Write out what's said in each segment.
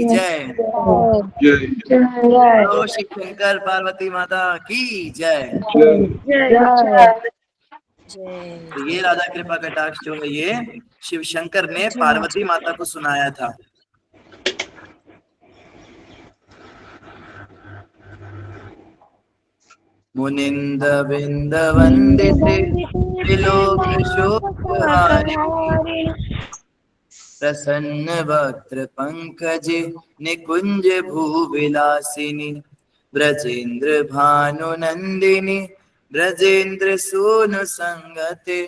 जय। जय बोलो शिव शंकर पार्वती माता की जय। तो ये राधा कृपा कटाक्ष जो है ये शिव शंकर ने पार्वती माता को सुनाया था। मुनिंद बिंद वंदिते त्रिलोक शोकहारिणी प्रसन्न वक्त्र पंकजे निकुंज भूविलासिनी ब्रजेंद्र भानु नंदिनी ब्रजेंद्र सोनु संगते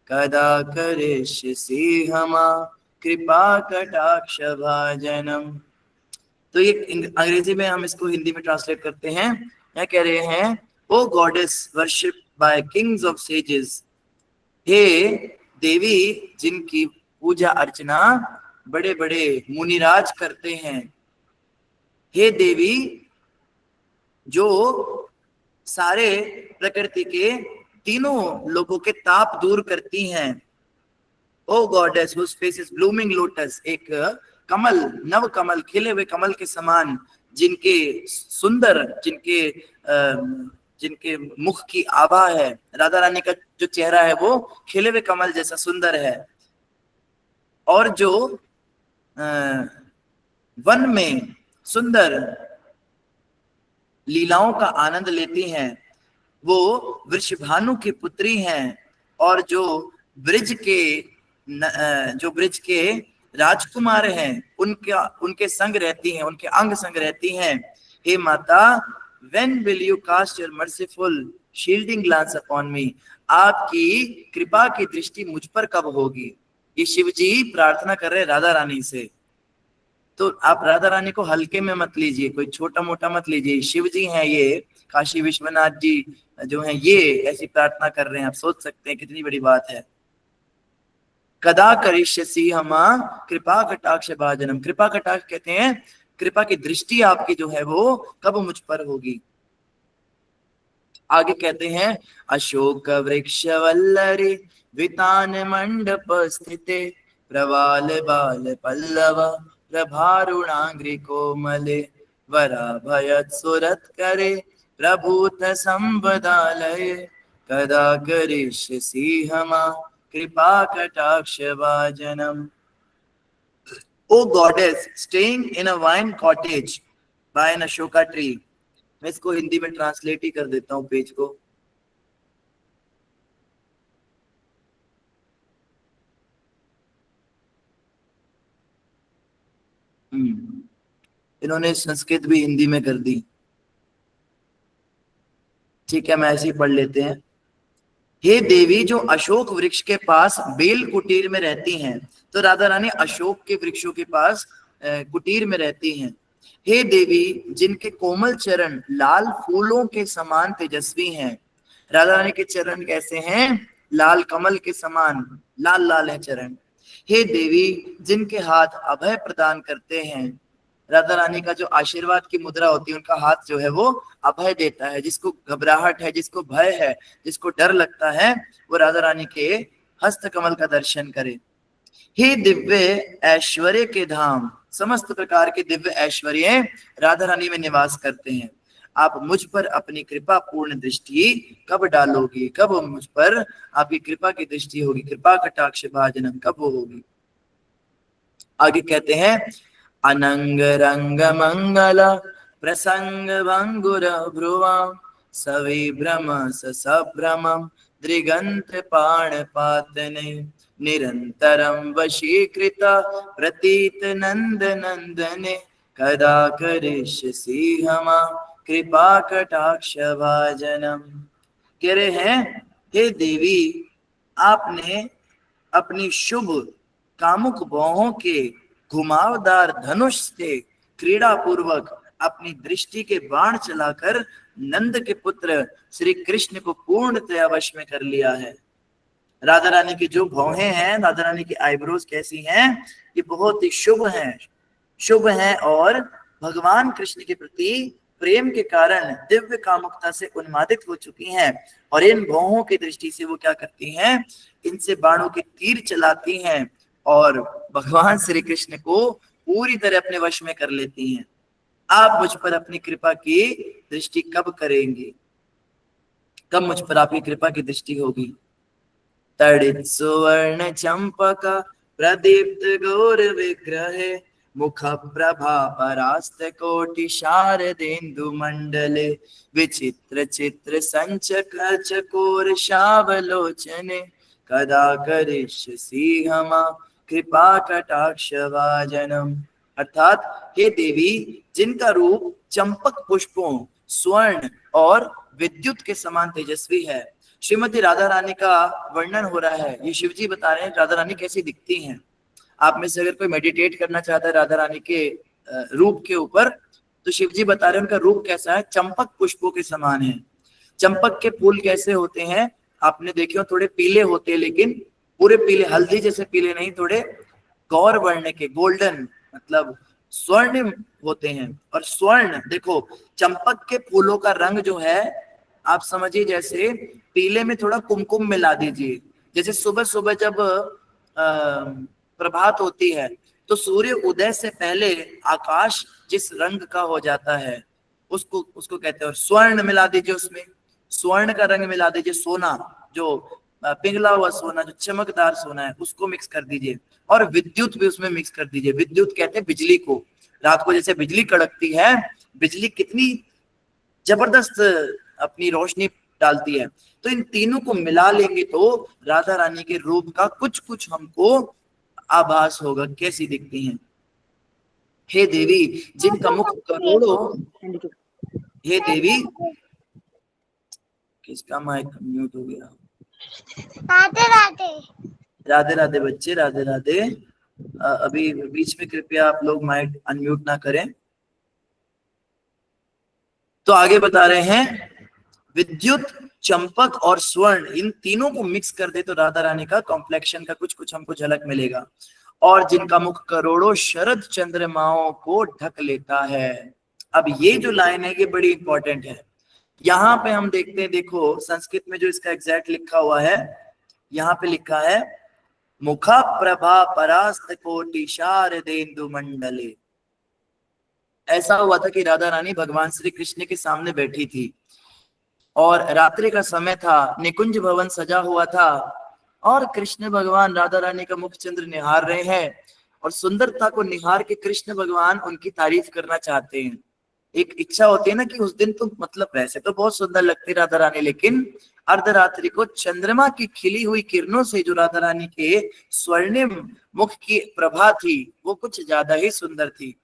कदा करिष्यसि हमा कृपा कटाक्ष भाजनम। तो ये अंग्रेजी में हम इसको हिंदी में ट्रांसलेट करते हैं। क्या कह रहे हैं? O goddess worship by kings of sages, हे देवी जिनकी पूजा अर्चना बड़े बड़े मुनिराज करते हैं, हे देवी जो सारे प्रकृति के तीनों लोगों के ताप दूर करती हैं। O goddess whose face is blooming lotus, एक कमल, नव कमल, खिले हुए कमल के समान, जिनके सुंदर, जिनके मुख की आभा है, राधा रानी का जो चेहरा है वो खिले हुए कमल जैसा सुंदर है, और जो वन में सुंदर लीलाओं का आनंद लेती हैं, वो वृषभानु की पुत्री हैं, और जो ब्रिज के राजकुमार हैं उनके संग रहती हैं, उनके अंग संग रहती हैं। हे माता, when will you cast your merciful shielding glance upon me? आपकी कृपा की दृष्टि मुझ पर कब होगी? ये शिव जी प्रार्थना कर रहे राधा रानी से। तो आप राधा रानी को हल्के में मत लीजिए, कोई छोटा मोटा मत लीजिए। शिव जी हैं ये, काशी विश्वनाथ जी जो हैं ये ऐसी प्रार्थना कर रहे हैं। आप सोच सकते हैं कितनी बड़ी बात है। कदा करिष्यसि हमा कृपा कटाक्ष भाजनम, कृपा कटाक्ष कहते हैं कृपा की दृष्टि आपकी जो है वो कब मुझ पर होगी। आगे कहते हैं, अशोक वृक्ष वल्लरी वितान मंडप स्थिते प्रवाल बाल पल्लव प्रभारुणाग्रि कोमले वराभयत् सुरत करे प्रभूत संबदालये कदा करिष्यसि हमा कृपा कटाक्ष भाजनम। O goddess staying in a vine cottage by an Ashoka tree। मैं इसको हिंदी में ट्रांसलेट ही कर देता हूं पेज को। इन्होंने संस्कृत भी हिंदी में कर दी। ठीक है, मैं ऐसे ही पढ़ लेते हैं। हे देवी जो अशोक वृक्ष के पास बेल कुटीर में रहती हैं, तो राधा रानी अशोक के वृक्षों के पास कुटीर में रहती हैं। हे देवी जिनके कोमल चरण लाल फूलों के समान तेजस्वी हैं, राधा रानी के चरण कैसे हैं? लाल कमल के समान लाल लाल है चरण। हे देवी जिनके हाथ अभय प्रदान करते हैं, राधा रानी का जो आशीर्वाद की मुद्रा होती है, उनका हाथ जो है वो अभय देता है। जिसको घबराहट है, जिसको भय है, जिसको डर लगता है, वो राधा रानी के हस्त कमल का दर्शन करे। हे दिव्य ऐश्वर्य के धाम, समस्त प्रकार के दिव्य ऐश्वर्य राधा रानी में निवास करते हैं। आप मुझ पर अपनी कृपा पूर्ण दृष्टि कब डालोगी? कब मुझ पर आपकी कृपा की दृष्टि होगी? कृपा कटाक्ष भाजनम कब वो होगी? आगे कहते हैं, अनंग रंग मंगल प्रसंग भंगुर भ्रुवा सविभ्रम सभ्रम दृगंत पाण पातने निरंतरम वशीकृत प्रतीत नंद नंदने कदा करिष्यसि हमा कृपा कटाक्ष भाजनम। कह रहे हैं, हे देवी आपने अपनी शुभ कामुक बाहों के घुमावदार धनुष से क्रीड़ा पूर्वक अपनी दृष्टि के बाण चलाकर नंद के पुत्र श्री कृष्ण को पूर्णतया वश में कर लिया है। राधा रानी की जो भौहें हैं, राधा रानी की आईब्रोज कैसी हैं? ये बहुत ही शुभ हैं, शुभ हैं, और भगवान कृष्ण के प्रति प्रेम के कारण दिव्य कामुकता से उन्मादित हो चुकी हैं। और इन भौहों की दृष्टि से वो क्या करती हैं? इनसे बाणों के तीर चलाती हैं और भगवान श्री कृष्ण को पूरी तरह अपने वश में कर लेती हैं। आप मुझ पर अपनी कृपा की दृष्टि कब करेंगे, कब मुझ पर आपकी कृपा की दृष्टि होगी। तड़ित सुवर्ण चंपका प्रदीप्त गौर विग्रह मुख प्रभा परास्त कोटि शारदेन्दु मंडले विचित्र चित्र संचक चकोर शावलोचने कदा करिष्यसि हमा कृपा कटाक्ष भाजनम। अर्थात हे देवी, जिनका रूप चंपक पुष्पों, स्वर्ण और विद्युत के समान तेजस्वी है, श्रीमती राधा रानी का वर्णन हो रहा है। ये शिव जी बता रहे हैं राधा रानी कैसी दिखती हैं। आप में से अगर कोई मेडिटेट करना चाहता है राधा रानी के रूप के ऊपर, तो शिव जी बता रहे हैं उनका रूप कैसा है, चंपक पुष्पों के समान है। चंपक के फूल कैसे होते हैं आपने देखे हो, थोड़े पीले होते हैं, लेकिन पूरे पीले, हल्दी जैसे पीले नहीं, थोड़े गौर वर्ण के, गोल्डन मतलब स्वर्ण होते हैं। और स्वर्ण देखो, चंपक के फूलों का रंग जो है आप समझिए जैसे पीले में थोड़ा कुमकुम मिला दीजिए। जैसे सुबह सुबह जब प्रभात होती है तो सूर्य उदय से पहले आकाश जिस रंग का हो जाता है उसको उसको कहते हैं। और स्वर्ण मिला दीजिए, उसमें स्वर्ण का रंग मिला दीजिए, सोना जो पिघला हुआ सोना, जो चमकदार सोना है उसको मिक्स कर दीजिए। और विद्युत भी उसमें मिक्स कर दीजिए। विद्युत कहते हैं बिजली को। रात को जैसे बिजली कड़कती है, बिजली कितनी जबरदस्त अपनी रोशनी डालती है, तो इन तीनों को मिला लेंगे तो राधा रानी के रूप का कुछ कुछ हमको आभास होगा, कैसी दिखती हैं। हे देवी, जिनका मुख करोड़ों, हे देवी, किसका माइक म्यूट हो गया? राधे राधे, राधे राधे बच्चे, राधे राधे। अभी बीच में कृपया आप लोग माइक अनम्यूट ना करें। तो आगे बता रहे हैं, विद्युत, चंपक और स्वर्ण, इन तीनों को मिक्स कर दे तो राधा रानी का कॉम्प्लेक्शन का कुछ कुछ हमको झलक मिलेगा। और जिनका मुख करोड़ों शरद चंद्रमाओं को ढक लेता है। अब ये जो लाइन है ये बड़ी इंपॉर्टेंट है। यहाँ पे हम देखते हैं, देखो संस्कृत में जो इसका एग्जैक्ट लिखा हुआ है, यहाँ पे लिखा है मुखा प्रभा परास्त कोटि शारदेन्दु मंडले। ऐसा हुआ था कि राधा रानी भगवान श्री कृष्ण के सामने बैठी थी और रात्रि का समय था, निकुंज भवन सजा हुआ था और कृष्ण भगवान राधा रानी का मुख चंद्र निहार रहे हैं। और सुंदरता को निहार के कृष्ण भगवान उनकी तारीफ करना चाहते हैं। एक इच्छा होती है ना कि उस दिन तो मतलब वैसे तो बहुत सुंदर लगती राधा रानी, लेकिन अर्धरात्रि को चंद्रमा की खिली हुई किरणों से जो राधा रानी के स्वर्णिम मुख की प्रभा थी वो कुछ ज्यादा ही सुंदर थी।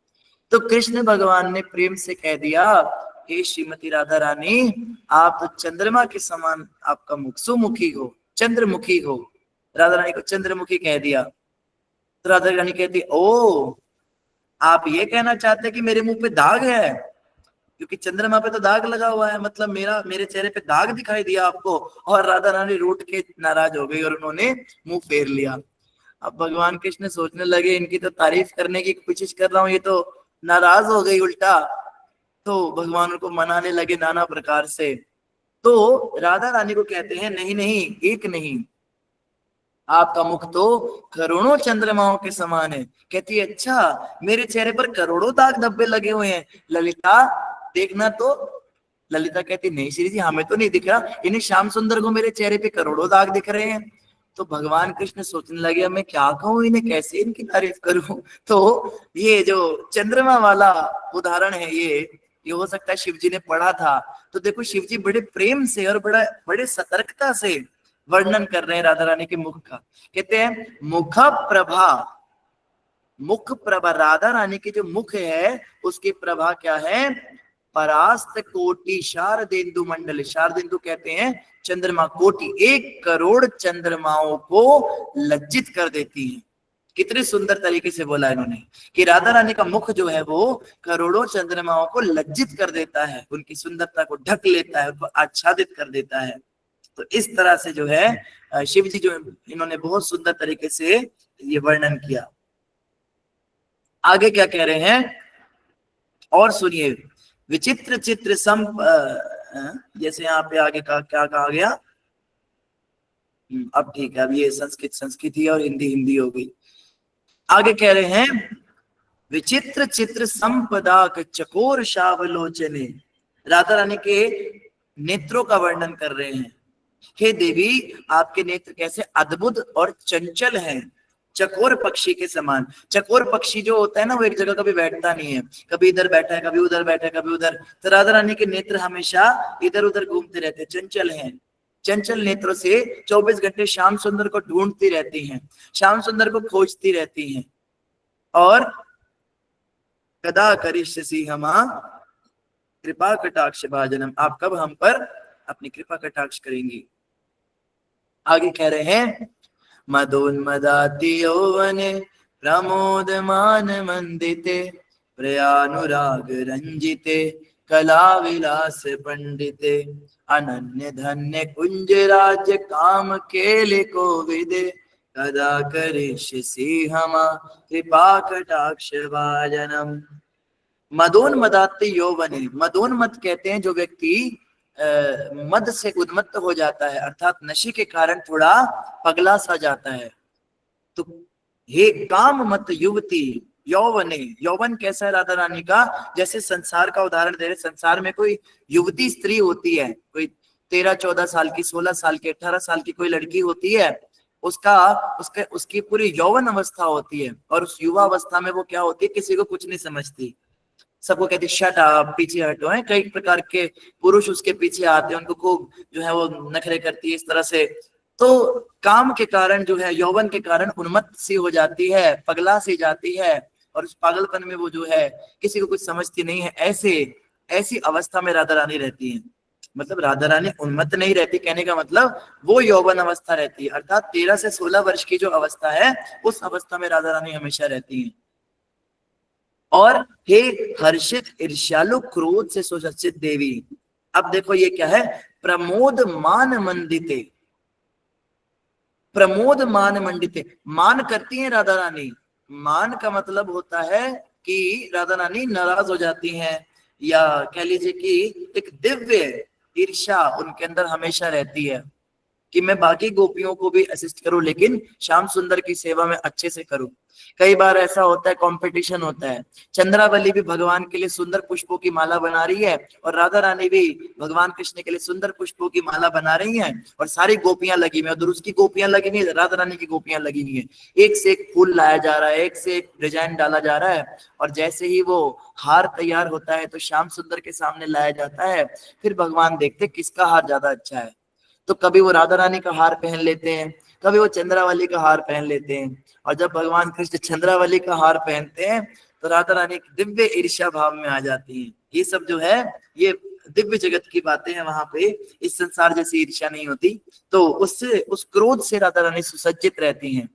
तो कृष्ण भगवान ने प्रेम से कह दिया, हे श्रीमती राधा रानी, आप तो चंद्रमा के समान आपका मुख, सुमुखी हो, चंद्रमुखी हो। राधा रानी को चंद्रमुखी कह दिया। तो राधा रानी कहती, ओ आप ये कहना चाहते हैं कि मेरे मुंह पे दाग है, क्योंकि चंद्रमा पे तो दाग लगा हुआ है, मतलब मेरे चेहरे पे दाग दिखाई दिया आपको। और राधा रानी रूठ के नाराज हो गई और उन्होंने मुंह फेर लिया। अब भगवान कृष्ण सोचने लगे, इनकी तो तारीफ करने की कोशिश कर रहा हूँ, ये तो नाराज हो गई उल्टा। तो भगवान उनको मनाने लगे नाना प्रकार से। तो राधा रानी को कहते हैं, नहीं नहीं, एक नहीं, आपका मुख तो करोड़ों चंद्रमाओं के समान है। कहती है, अच्छा मेरे चेहरे पर करोड़ों दाग धब्बे लगे हुए हैं, ललिता देखना तो। ललिता कहती, नहीं श्री जी, हमें तो नहीं दिख रहा, इन्हें श्याम सुंदर को मेरे चेहरे पे करोड़ों दाग दिख रहे हैं। तो भगवान कृष्ण सोचने लगे, मैं क्या कहूँ इन्हें, कैसे इनकी तारीफ करूं। तो ये जो चंद्रमा वाला उदाहरण है ये हो सकता है शिव जी ने पढ़ा था। तो देखो शिव जी बड़े प्रेम से और बड़े सतर्कता से वर्णन कर रहे हैं राधा रानी के मुख का। कहते हैं मुख प्रभा, मुख प्रभा, राधा रानी की जो मुख है उसकी प्रभा क्या है, परास्त कोटि शारदेन्दु मंडल। शारदेन्दु कहते हैं चंद्रमा, कोटि 1 करोड़ चंद्रमाओं को लज्जित कर देती है। कितने सुंदर तरीके से बोला इन्होंने कि राधा रानी का मुख जो है वो करोड़ों चंद्रमाओं को लज्जित कर देता है, उनकी सुंदरता को ढक लेता है, उनको आच्छादित कर देता है। तो इस तरह से जो है शिव जी जो इन्होंने बहुत सुंदर तरीके से ये वर्णन किया। आगे क्या कह रहे हैं और सुनिए, विचित्र चित्र जैसे यहाँ पे आगे का क्या कहा गया, अब ठीक है, अब ये संस्कृत संस्कृत ही और हिंदी हिंदी हो गई। आगे कह रहे हैं विचित्र चित्र संपदा चकोर शावलोचने। राधा रानी के नेत्रों का वर्णन कर रहे हैं। हे देवी, आपके नेत्र कैसे अद्भुत और चंचल हैं, चकोर पक्षी के समान। चकोर पक्षी जो होता है ना, वो एक जगह कभी बैठता नहीं है, कभी इधर बैठा है, कभी उधर बैठा है, कभी उधर। तो राधा रानी के नेत्र हमेशा इधर उधर घूमते रहते हैं, चंचल हैं। चंचल नेत्रों से 24 घंटे श्याम सुंदर को ढूंढती रहती हैं, श्याम सुंदर को खोजती रहती हैं। और कदा करिष्यसि हमा कृपा कटाक्ष भाजनम, आप कब हम पर अपनी कृपा कटाक्ष करेंगी। आगे कह रहे हैं, मदोन्मदाति यौवने प्रमोदमान मंदिते प्रयानुराग रंजिते कला विलास पंडिते अनन्य धन्य कुंज राज्य काम केले को विदे कदा करिष्यसि हमा कृपा कटाक्ष भाजनम। मदोन्मदाति यौवने, मदोन्मद कहते हैं जो व्यक्ति मद से उन्मत्त हो जाता है, अर्थात नशे के कारण थोड़ा पगला सा जाता है। तो हे काम मत युवती यौवने, यौवन कैसा है राधा रानी का, जैसे संसार का उदाहरण दे रहे। संसार में कोई युवती स्त्री होती है, कोई 13-14 साल की, 16 साल की, 18 साल की कोई लड़की होती है, उसकी पूरी यौवन अवस्था होती है। और उस युवा अवस्था में वो क्या होती है, किसी को कुछ नहीं समझती, सबको कहती शट अप, पीछे हटो है। कई प्रकार के पुरुष उसके पीछे आते हैं, उनको खूब जो है वो नखरे करती है इस तरह से। तो काम के कारण जो है, यौवन के कारण उन्मत्त सी हो जाती है, पगला सी जाती है, और उस पागलपन में वो जो है किसी को कुछ समझती नहीं है। ऐसी अवस्था में राधा रानी रहती है। मतलब राधा रानी उन्मत्त नहीं रहती, कहने का मतलब वो यौवन अवस्था रहती है, अर्थात 13 से 16 वर्ष की जो अवस्था है, उस अवस्था में राधा रानी हमेशा रहती है। और हे हर्षित ईर्ष्यालु क्रोध से सुसज्जित देवी, अब देखो ये क्या है, प्रमोद मान मंडिते, प्रमोद मान मंडिते, मान करती है राधा रानी। मान का मतलब होता है कि राधा रानी नाराज हो जाती हैं, या कह लीजिए कि एक दिव्य ईर्ष्या उनके अंदर हमेशा रहती है कि मैं बाकी गोपियों को भी असिस्ट करूं, लेकिन श्याम सुंदर की सेवा में अच्छे से करूं। कई बार ऐसा होता है, कंपटीशन होता है। चंद्रावली भी भगवान के लिए सुंदर पुष्पों की माला बना रही है, और राधा रानी भी भगवान कृष्ण के लिए सुंदर पुष्पों की माला बना रही हैं, और सारी गोपियां लगी हुई है, उधर उसकी गोपियां लगी हुई है, राधा रानी की गोपियां लगी हुई है। एक से एक फूल लाया जा रहा है, एक से एक डिजाइन डाला जा रहा है, और जैसे ही वो हार तैयार होता है तो श्याम सुंदर के सामने लाया जाता है। फिर भगवान देखते किसका हार ज्यादा अच्छा है। तो कभी वो राधा रानी का हार पहन लेते हैं, कभी वो चंद्रावली का हार पहन लेते हैं। और जब भगवान कृष्ण चंद्रावली का हार पहनते हैं तो राधा रानी दिव्य ईर्ष्या भाव में आ जाती है। ये सब जो है ये दिव्य जगत की बातें हैं, वहां पे इस संसार जैसी ईर्ष्या नहीं होती। तो उससे, उस क्रोध से राधा रानी सुसज्जित रहती हैं।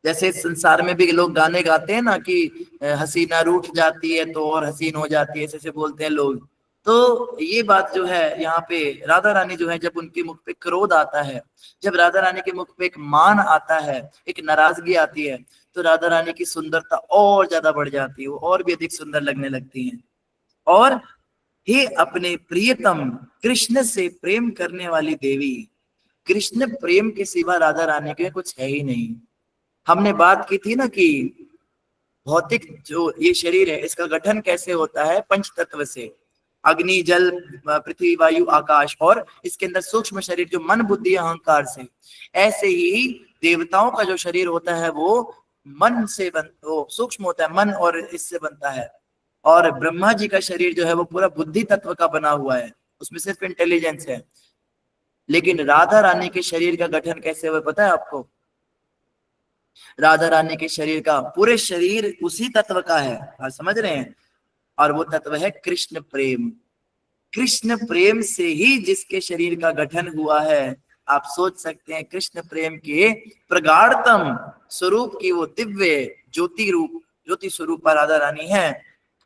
जैसे संसार में भी लोग गाने गाते हैं ना कि हसीना रूठ जाती है तो और हसीन हो जाती है, ऐसे बोलते हैं लोग। तो ये बात जो है यहाँ पे राधा रानी जो है, जब उनके मुख पे क्रोध आता है, जब राधा रानी के मुख पे एक मान आता है, एक नाराजगी आती है, तो राधा रानी की सुंदरता और ज्यादा बढ़ जाती है, वो और भी अधिक सुंदर लगने लगती हैं। और हे अपने प्रियतम कृष्ण से प्रेम करने वाली देवी, कृष्ण प्रेम के सिवा राधा रानी के कुछ है ही नहीं। हमने बात की थी ना कि भौतिक जो ये शरीर है, इसका गठन कैसे होता है, पंच तत्व से, अग्नि जल पृथ्वी वायु आकाश, और इसके अंदर सूक्ष्म शरीर जो मन बुद्धि अहंकार से। ऐसे ही देवताओं का जो शरीर होता है वो मन से वो सूक्ष्म होता है, मन और इससे बनता है। और ब्रह्मा जी का शरीर जो है वो पूरा बुद्धि तत्व का बना हुआ है, उसमें सिर्फ इंटेलिजेंस है। लेकिन राधा रानी के शरीर का गठन कैसे हुआ पता है आपको? राधा रानी के शरीर का, पूरे शरीर उसी तत्व का है, आप समझ रहे हैं? और वो तत्व है कृष्ण प्रेम। कृष्ण प्रेम से ही जिसके शरीर का गठन हुआ है, आप सोच सकते हैं कृष्ण प्रेम के प्रगाढ़तम स्वरूप की वो दिव्य ज्योति स्वरूप राधा रानी है।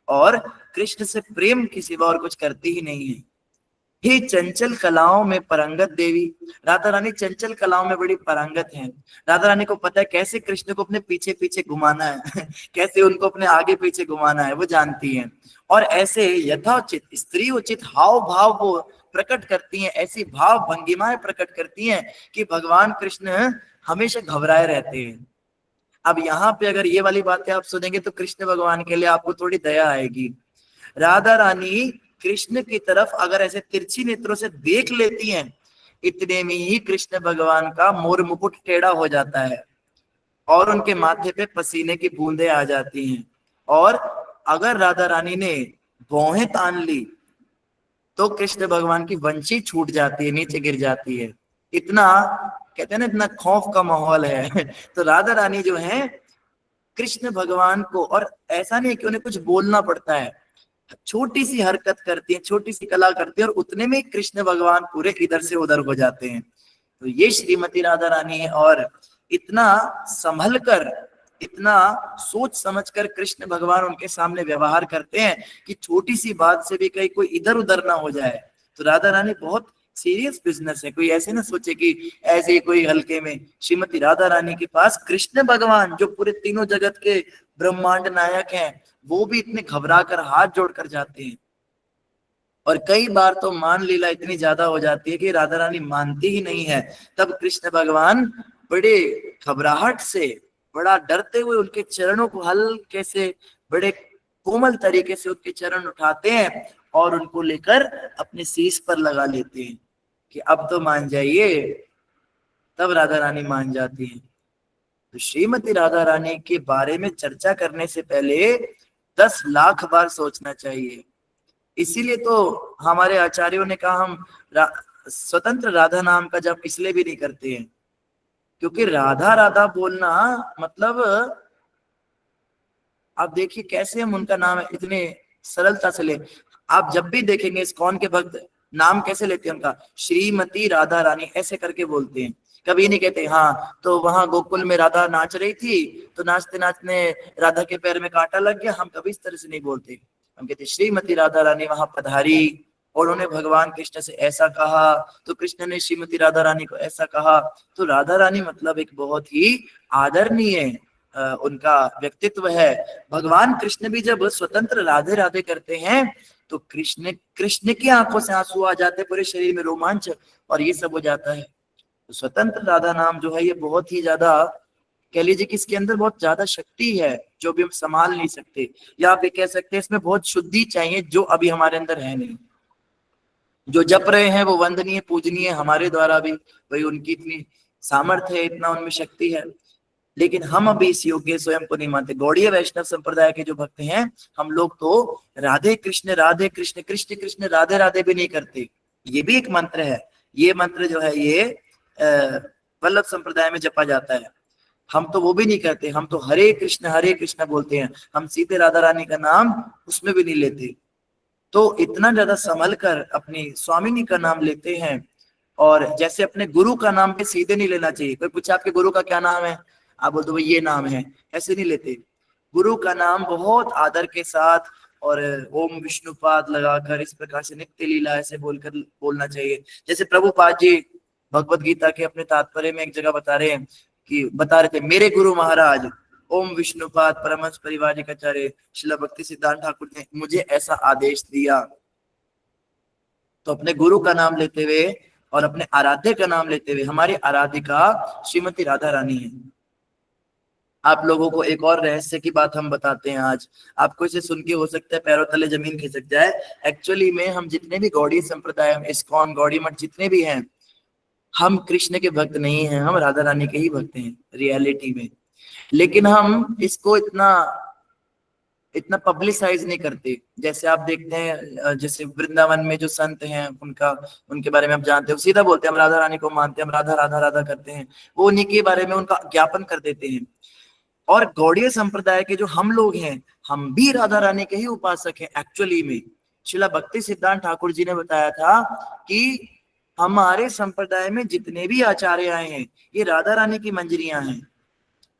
और कृष्ण से प्रेम के सिवा और कुछ करती ही नहीं है। हे चंचल कलाओं में परंगत देवी, राधा रानी चंचल कलाओं में बड़ी परंगत हैं। राधा रानी को पता है कैसे कृष्ण को अपने पीछे पीछे घुमाना है कैसे उनको अपने आगे पीछे घुमाना है, वो जानती हैं। और ऐसे यथोचित स्त्री उचित हाव भाव वो प्रकट करती हैं, ऐसी भाव भंगिमाएं प्रकट करती हैं कि भगवान कृष्ण हमेशा घबराए रहते हैं। अब यहाँ पे अगर ये वाली बातें आप सुनेंगे तो कृष्ण भगवान के लिए आपको थोड़ी दया आएगी। राधा रानी कृष्ण की तरफ अगर ऐसे तिरछी नेत्रों से देख लेती हैं, इतने में ही कृष्ण भगवान का मोर मुकुट टेढ़ा हो जाता है और उनके माथे पे पसीने की बूंदें आ जाती हैं। और अगर राधा रानी ने भौहें तान ली तो कृष्ण भगवान की वंशी छूट जाती है, नीचे गिर जाती है। इतना कहते हैं ना, इतना खौफ का माहौल है। तो राधा रानी जो है कृष्ण भगवान को, और ऐसा नहीं कि उन्हें कुछ बोलना पड़ता है, छोटी सी हरकत करती है, छोटी सी कला करती है और उतने में कृष्ण भगवान पूरे इधर से उधर हो जाते हैं। तो ये श्रीमती राधा रानी है। और इतना संभल कर, इतना सोच समझकर कृष्ण भगवान उनके सामने व्यवहार करते हैं कि छोटी सी बात से भी कहीं कोई इधर उधर ना हो जाए। तो राधा रानी बहुत सीरियस बिजनेस है। कोई ऐसे ना सोचे कि ऐसे ही कोई हल्के में। श्रीमती राधा रानी के पास कृष्ण भगवान जो पूरे तीनों जगत के ब्रह्मांड नायक हैं, वो भी इतने घबरा कर हाथ जोड़कर जाते हैं। और कई बार तो मान लीला इतनी ज्यादा हो जाती है कि राधा रानी मानती ही नहीं है। तब कृष्ण भगवान बड़े घबराहट से, बड़ा डरते हुए उनके चरणों को हल्के से, बड़े कोमल तरीके से उनके चरण उठाते हैं और उनको लेकर अपने शीश पर लगा लेते हैं कि अब तो मान जाइए। तब राधा रानी मान जाती है। तो श्रीमती राधा रानी के बारे में चर्चा करने से पहले 10 लाख बार सोचना चाहिए। इसीलिए तो हमारे आचार्यों ने कहा हम स्वतंत्र राधा नाम का जप इसलिए भी नहीं करते हैं, क्योंकि राधा राधा बोलना मतलब, आप देखिए कैसे हम उनका नाम इतने सरलता से ले। आप जब भी देखेंगे इस्कॉन के भक्त नाम कैसे लेते हैं उनका, श्रीमती राधा रानी ऐसे करके बोलते हैं। कभी नहीं कहते हाँ तो वहां गोकुल में राधा नाच रही थी तो नाचते नाचते राधा के पैर में कांटा लग गया, हम कभी इस तरह से नहीं बोलते। हम कहते श्रीमती राधा रानी वहां पधारी और उन्होंने भगवान कृष्ण से ऐसा कहा, तो कृष्ण ने श्रीमती राधा रानी को ऐसा कहा। तो राधा रानी मतलब एक बहुत ही आदरणीय उनका व्यक्तित्व है। भगवान कृष्ण भी जब स्वतंत्र राधे राधे करते हैं तो कृष्ण कृष्ण की आंखों से आंसू आ जाते, पूरे शरीर में रोमांच और ये सब हो जाता है। तो स्वतंत्र राधा नाम जो है ये बहुत ही ज्यादा, कह लीजिए कि इसके अंदर बहुत ज्यादा शक्ति है जो भी हम संभाल नहीं सकते, या आप ये कह सकते हैं इसमें बहुत शुद्धि चाहिए जो अभी हमारे अंदर है नहीं। जो जप रहे हैं वो वंदनीय पूजनीय हमारे द्वारा भी, भाई उनकी इतनी सामर्थ्य है, इतना उनमें शक्ति है, लेकिन हम अभी इस योग्य स्वयं को नहीं मानते। गौड़ीय वैष्णव संप्रदाय के जो भक्त हैं, हम लोग तो राधे कृष्ण कृष्ण कृष्ण राधे राधे भी नहीं करते। ये भी एक मंत्र है। ये मंत्र जो है ये वल्लभ संप्रदाय में जपा जाता है। हम तो वो भी नहीं करते, हम तो हरे कृष्ण बोलते हैं। हम सीधे राधा रानी का नाम उसमें भी नहीं लेते। तो इतना ज्यादा संभल कर अपनी स्वामिनी का नाम लेते हैं। और जैसे अपने गुरु का नाम पे सीधे नहीं लेना चाहिए। कोई पूछे आपके गुरु का क्या नाम है, आप बोल दो भाई ये नाम है, ऐसे नहीं लेते। गुरु का नाम बहुत आदर के साथ और ओम विष्णुपाद लगाकर इस प्रकार से नित्य लीला ऐसे बोलकर बोलना चाहिए। जैसे प्रभुपाद जी भगवत गीता के अपने तात्पर्य में एक जगह बता रहे थे, मेरे गुरु महाराज ओम विष्णुपाद परमहंस परिव्राजकाचार्य श्रील भक्ति सिद्धांत ठाकुर ने मुझे ऐसा आदेश दिया। तो अपने गुरु का नाम लेते हुए और अपने आराध्य का नाम लेते हुए, हमारी आराधिका श्रीमती राधा रानी है। आप लोगों को एक और रहस्य की बात हम बताते हैं आज। आपको इसे सुन के हो सकता है पैरों तले जमीन खिसक जाए। एक्चुअली में हम जितने भी गौड़ी संप्रदाय, इस्कॉन, गौड़ी मठ जितने भी हैं, हम कृष्ण के भक्त नहीं हैं, हम राधा रानी के ही भक्त हैं रियलिटी में। लेकिन हम इसको इतना पब्लिसाइज नहीं करते। जैसे आप देखते हैं जैसे वृंदावन में जो संत हैं उनके बारे में आप जानते हो, सीधा बोलते हैं हम राधा रानी को मानते हैं, हम राधा राधा राधा करते हैं, वो उन्हीं के बारे में उनका ज्ञापन कर देते हैं। और गौड़ीय संप्रदाय के जो हम लोग हैं, हम भी राधा रानी के ही उपासक हैं एक्चुअली में। श्रील भक्ति सिद्धांत ठाकुर जी ने बताया था कि हमारे संप्रदाय में जितने भी आचार्य आए हैं ये राधा रानी की मंजरियां हैं।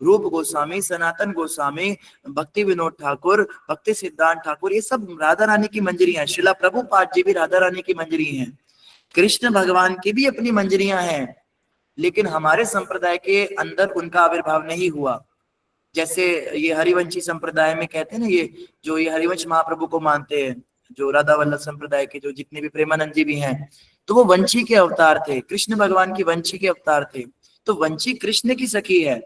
रूप गोस्वामी, सनातन गोस्वामी, भक्ति विनोद ठाकुर, भक्ति सिद्धांत ठाकुर, ये सब राधा रानी की मंजरियां हैं। श्रीला प्रभुपाद जी भी राधा रानी की मंजरी हैं। कृष्ण भगवान की भी अपनी मंजरियां हैं, लेकिन हमारे संप्रदाय के अंदर उनका आविर्भाव नहीं हुआ। जैसे ये हरिवंशी संप्रदाय में कहते हैं ना, ये जो ये हरिवंश महाप्रभु को मानते हैं, जो राधा वल्लभ संप्रदाय के जो जितने भी प्रेमानंद जी भी हैं, तो वो वंशी के अवतार थे, कृष्ण भगवान की वंशी के अवतार थे। तो वंशी कृष्ण की सखी है।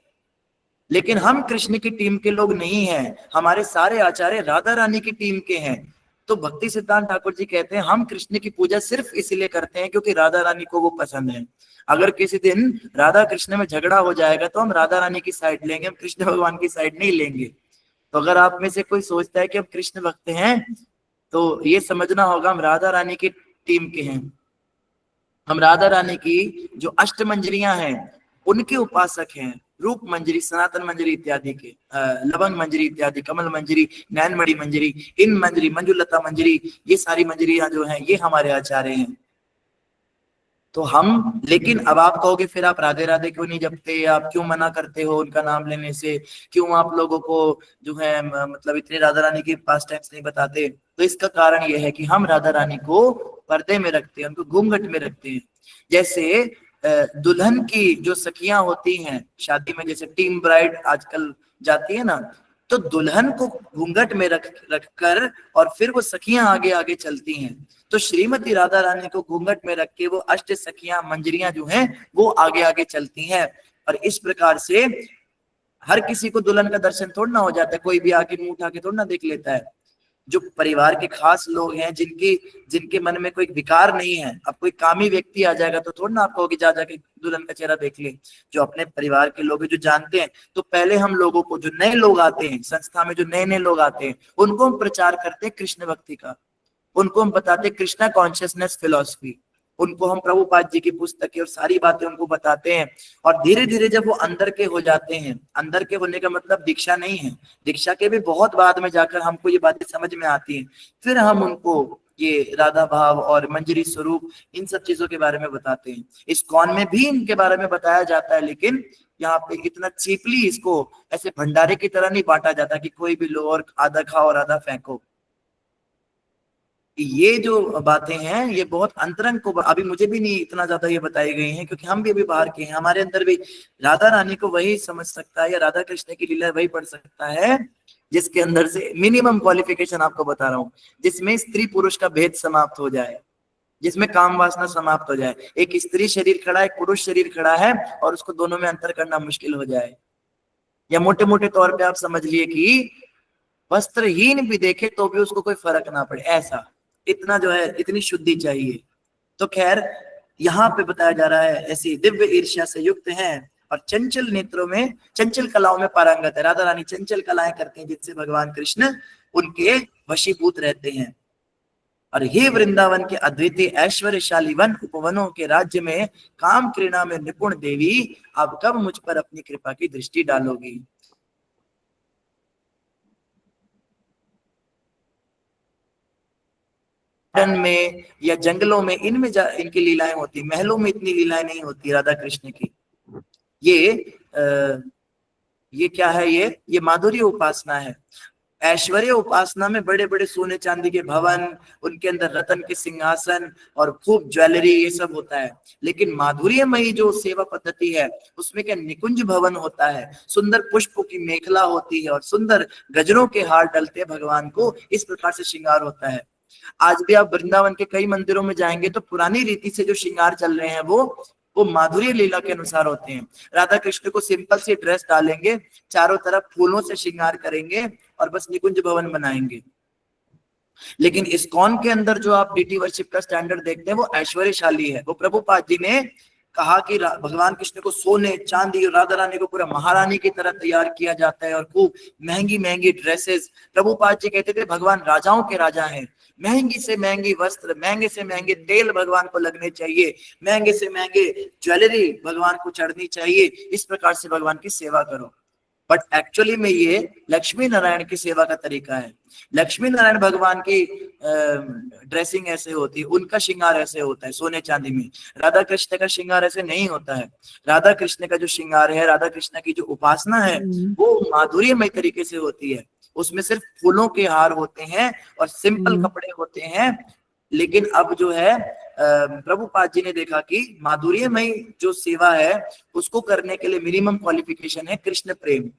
लेकिन हम कृष्ण की टीम के लोग नहीं हैं, हमारे सारे आचार्य राधा रानी की टीम के हैं। तो भक्ति सिद्धांत ठाकुर जी कहते हैं हम कृष्ण की पूजा सिर्फ इसलिए करते हैं क्योंकि राधा रानी को वो पसंद है। अगर किसी दिन राधा कृष्ण में झगड़ा हो जाएगा तो हम राधा रानी की साइड लेंगे, हम कृष्ण भगवान की साइड नहीं लेंगे। तो अगर आप में से कोई सोचता है कि हम कृष्ण भक्त हैं तो ये समझना होगा हम राधा रानी की टीम के हैं। हम राधा रानी की जो अष्ट मंजरियां हैं उनके उपासक हैं, रूप मंजरी, सनातन मंजरी इत्यादि के, लवंग मंजरी इत्यादि, कमल मंजरी, नैनमणि मंजरी, इन मंजरी, मंजुलता मंजरी, ये सारी मंजरियां जो हैं ये हमारे आचार्य हैं। तो हम, लेकिन अब आप कहोगे फिर आप राधे राधे क्यों नहीं जपते, आप क्यों मना करते हो उनका नाम लेने से, क्यों आप लोगों को जो है मतलब इतने राधा रानी के पास टाइम्स नहीं बताते। तो इसका कारण यह है कि हम राधा रानी को पर्दे में रखते हैं, उनको घूंघट में रखते हैं। जैसे दुल्हन की जो सखियां होती हैं शादी में, जैसे टीम ब्राइड आजकल जाती है ना, तो दुल्हन को घूंघट में रख कर और फिर वो सखियां आगे आगे चलती हैं। तो श्रीमती राधा रानी को घूंघट में रख के वो अष्ट सखियां मंजरियां जो हैं वो आगे आगे चलती हैं। और इस प्रकार से हर किसी को दुल्हन का दर्शन थोड़ा ना हो जाता है, कोई भी आके मुंह उठा के थोड़ा ना देख लेता है। जो परिवार के खास लोग हैं, जिनके मन में कोई विकार नहीं है, अब कोई कामी व्यक्ति आ जाएगा तो थोड़ा ना आप कहोगे जा जाके दुल्हन का चेहरा देख ले। जो अपने परिवार के लोग हैं, जो जानते हैं, तो पहले हम लोगों को, जो नए लोग आते हैं संस्था में, जो नए नए लोग आते हैं, उनको हम प्रचार करते हैं कृष्ण भक्ति का, उनको हम बताते हैं कृष्णा कॉन्शियसनेस फिलॉसफी, उनको हम प्रभुपाद जी की पुस्तकें और सारी बातें उनको बताते हैं। और धीरे धीरे जब वो अंदर के हो जाते हैं, अंदर के होने का मतलब दीक्षा नहीं है, दीक्षा के भी बहुत बाद में जाकर हमको ये बातें समझ में आती हैं, फिर हम उनको ये राधा भाव और मंजरी स्वरूप इन सब चीजों के बारे में बताते हैं। इस्कॉन में भी इनके बारे में बताया जाता है, लेकिन यहाँ पे इतना चीपली इसको ऐसे भंडारे की तरह नहीं बांटा जाता कि कोई भी लो और आधा खाओ और आधा फेंको। ये जो बातें हैं ये बहुत अंतरंग को, अभी मुझे भी नहीं इतना ज्यादा ये बताई गई हैं, क्योंकि हम भी अभी बाहर के हैं। हमारे अंदर भी राधा रानी को वही समझ सकता है या राधा कृष्ण की लीला वही पढ़ सकता है जिसके अंदर से मिनिमम क्वालिफिकेशन आपको बता रहा हूँ, जिसमें स्त्री पुरुष का भेद समाप्त हो जाए, जिसमें काम वासना समाप्त हो जाए। एक स्त्री शरीर खड़ा है, एक पुरुष शरीर खड़ा है, और उसको दोनों में अंतर करना मुश्किल हो जाए। या मोटे मोटे तौर पे आप समझ लिए कि वस्त्रहीन भी देखे तो भी उसको कोई फर्क ना पड़े, ऐसा, इतना जो है, इतनी शुद्धि चाहिए। तो खैर यहाँ पे बताया जा रहा है ऐसी दिव्य ईर्ष्या से युक्त हैं और चंचल नेत्रों में, चंचल कलाओं में पारंगत है। राधा रानी चंचल कलाएं करते हैं जिससे भगवान कृष्ण उनके वशीभूत रहते हैं। और हे वृंदावन के अद्वितीय ऐश्वर्यशाली वन उपवनों के राज्य में काम क्रीड़ा में निपुण देवी, अब कब मुझ पर अपनी कृपा की दृष्टि डालोगी। में या जंगलों में इनमें इनकी लीलाएं होती, महलों में इतनी लीलाएं नहीं होती राधा कृष्ण की। ये क्या है, ये माधुर्य उपासना है। ऐश्वर्य उपासना में बड़े बड़े सोने चांदी के भवन, उनके अंदर रतन के सिंहासन और खूब ज्वेलरी, ये सब होता है। लेकिन माधुर्यमयी जो सेवा पद्धति है उसमें क्या निकुंज भवन होता है, सुंदर पुष्पों की मेखला होती है और सुंदर गजरों के हार डलते हैं भगवान को, इस प्रकार से श्रृंगार होता है। आज भी आप वृंदावन के कई मंदिरों में जाएंगे तो पुरानी रीति से जो श्रृंगार चल रहे हैं वो माधुर्य लीला के अनुसार होते हैं। राधा कृष्ण को सिंपल सी ड्रेस डालेंगे, चारों तरफ फूलों से श्रृंगार करेंगे और बस निकुंज भवन बनाएंगे। लेकिन इस्कॉन के अंदर जो आप डीटी वर्शिप का स्टैंडर्ड देखते हैं वो ऐश्वर्यशाली है। वो प्रभुपाद जी ने कहा कि भगवान कृष्ण को सोने चांदी और राधा रानी को पूरा महारानी की तरह तैयार किया जाता है और खूब महंगी महंगी ड्रेसेस। प्रभुपाद जी कहते थे भगवान राजाओं के राजा हैं, महंगी से महंगी वस्त्र, महंगे से महंगे तेल भगवान को लगने चाहिए, महंगे से महंगे ज्वेलरी भगवान को चढ़नी चाहिए, इस प्रकार से भगवान की सेवा करो। बट एक्चुअली में ये लक्ष्मी नारायण की सेवा का तरीका है। लक्ष्मी नारायण भगवान की ड्रेसिंग ऐसे होती है, उनका श्रृंगार ऐसे होता है सोने चांदी में। राधा कृष्ण का श्रृंगार ऐसे नहीं होता है। राधा कृष्ण का जो श्रृंगार है, राधा कृष्ण की जो उपासना है वो माधुर्यमय तरीके से होती है। उसमें सिर्फ फूलों के हार होते हैं और सिंपल कपड़े होते हैं। लेकिन अब जो है प्रभुपाद जी ने देखा कि माधुर्यमय जो सेवा है उसको करने के लिए मिनिमम क्वालिफिकेशन है कृष्ण प्रेम।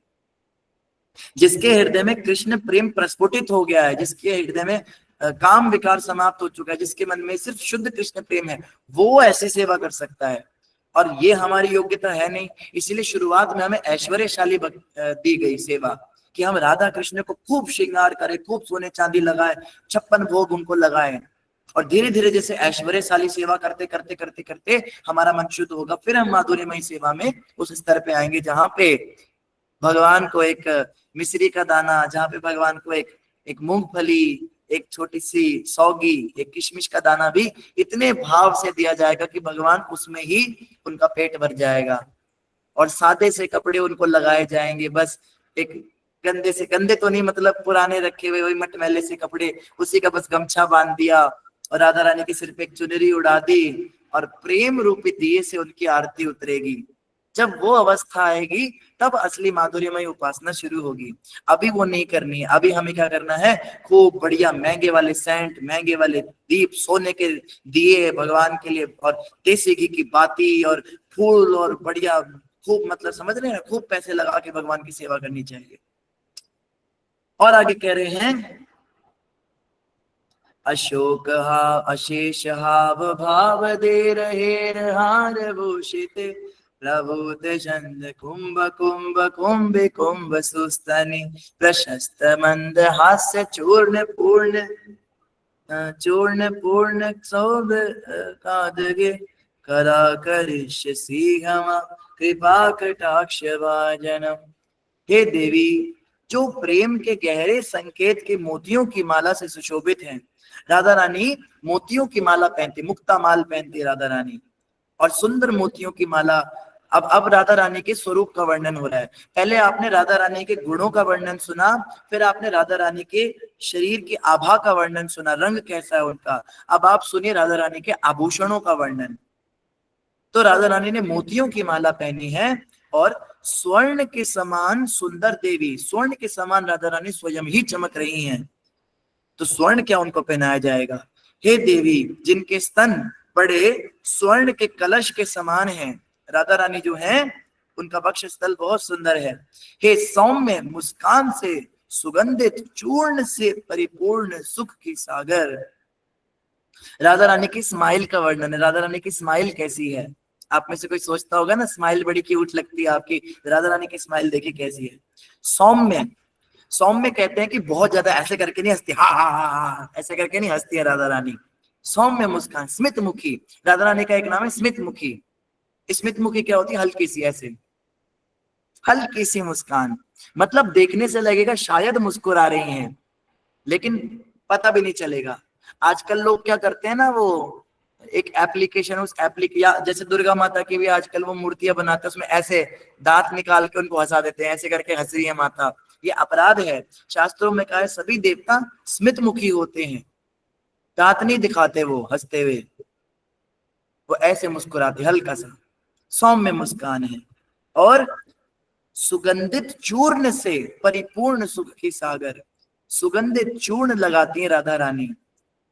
जिसके हृदय में कृष्ण प्रेम प्रस्फुटित हो गया है, जिसके हृदय में काम विकार समाप्त हो चुका है, जिसके मन में सिर्फ शुद्ध कृष्ण प्रेम है, वो ऐसी सेवा कर सकता है। और ये हमारी योग्यता है नहीं, इसीलिए शुरुआत में हमें ऐश्वर्यशाली दी गई सेवा कि हम राधा कृष्ण को खूब श्रृंगार करें, खूब सोने चांदी लगाए, 56 भोग उनको लगाए, और धीरे धीरे जैसे ऐश्वर्यशाली सेवा करते करते करते करते हमारा मन शुद्ध होगा, फिर हम माधुर्यमयी सेवा में उस स्तर पे आएंगे जहां पे भगवान को एक मिश्री का दाना, जहाँ पे भगवान को एक एक मूंगफली, एक छोटी सी सौगी, एक किशमिश का दाना भी इतने भाव से दिया जाएगा कि भगवान उसमें ही उनका पेट भर जाएगा। और सादे से कपड़े उनको लगाए जाएंगे, बस एक गंदे से, गंदे तो नहीं मतलब पुराने रखे हुए वही मटमैले से कपड़े, उसी का बस गमछा बांध दिया और राधा रानी के सिर पे एक चुनरी उड़ा दी और प्रेम रूपी दिए से उनकी आरती उतरेगी। जब वो अवस्था आएगी तब असली माधुर्यमय उपासना शुरू होगी। अभी वो नहीं करनी है। अभी हमें क्या करना है, खूब बढ़िया महंगे वाले सेंट, महंगे वाले दीप, सोने के दिए भगवान के लिए, और देसी घी की बाती और फूल, और बढ़िया खूब, मतलब समझ रहे हैं, खूब पैसे लगा के भगवान की सेवा करनी चाहिए। और आगे कह रहे हैं, अशोक अशेष हाव भाव दे रहे हार भूषित प्रभुत चंद कुंभ कुंभ कुंभ कुंभ सुस्तनि प्रशस्त मंद हास्य चूर्ण पूर्ण चूर्ण पूर्ण सौभ कादगे करा करिष्य सिंहमा कृपा कटाक्ष भाजनम। हे देवी, जो प्रेम के गहरे संकेत के मोतियों की माला से सुशोभित हैं, राधा रानी मोतियों की माला पहनती, मुक्ता माल पहनती राधा रानी, और सुंदर मोतियों की माला। अब राधा रानी के स्वरूप का वर्णन हो रहा है। पहले आपने राधा रानी के गुणों का वर्णन सुना, फिर आपने राधा रानी के शरीर की आभा का वर्णन सुना, रंग कैसा है उनका। अब आप सुनिए राधा रानी के आभूषणों का वर्णन। तो राधा रानी ने मोतियों की माला पहनी है और स्वर्ण के समान सुंदर देवी, स्वर्ण के समान राधा रानी स्वयं ही चमक रही हैं। तो स्वर्ण क्या उनको पहनाया जाएगा? हे देवी, जिनके स्तन बड़े स्वर्ण के कलश के समान हैं, राधा रानी जो है उनका वक्ष स्थल बहुत सुंदर है। हे सौम्य मुस्कान से सुगंधित चूर्ण से परिपूर्ण सुख की सागर। राधा रानी की स्माइल का वर्णन है। राधा रानी की स्माइल कैसी है? आप में से कोई सोचता होगा ना, स्माइल बड़ी क्यूट लगती है आपकी, राधा रानी की स्माइल देखिए कैसी है। सौम्य, सौम्य कहते हैं कि बहुत ज्यादा ऐसे करके नहीं हंसती, हा हा हा हा ऐसे करके नहीं हंसती है राधा रानी। सौम्य मुस्कान, स्मित मुखी, राधा रानी का एक नाम है स्मित मुखी। स्मित मुखी क्या होती है? हल्की सी, ऐसे हल्की सी मुस्कान, मतलब देखने से लगेगा शायद मुस्कुरा रही हैं, लेकिन पता भी नहीं चलेगा। आजकल लोग क्या करते हैं ना, वो एक एप्लीकेशन, उस या जैसे दुर्गा माता की भी आजकल वो मूर्तियां बनाते हैं, उसमें ऐसे दांत निकाल के उनको हंसा देते हैं, ऐसे करके हंस रही है माता। ये अपराध है। शास्त्रों में कहा है सभी देवता स्मित मुखी होते हैं, दांत नहीं दिखाते वो हंसते हुए, वो ऐसे मुस्कुराते, हल्का सा सौम्य मुस्कान है। और सुगंधित चूर्ण से परिपूर्ण सुख की सागर, सुगंधित चूर्ण लगाती है राधा रानी।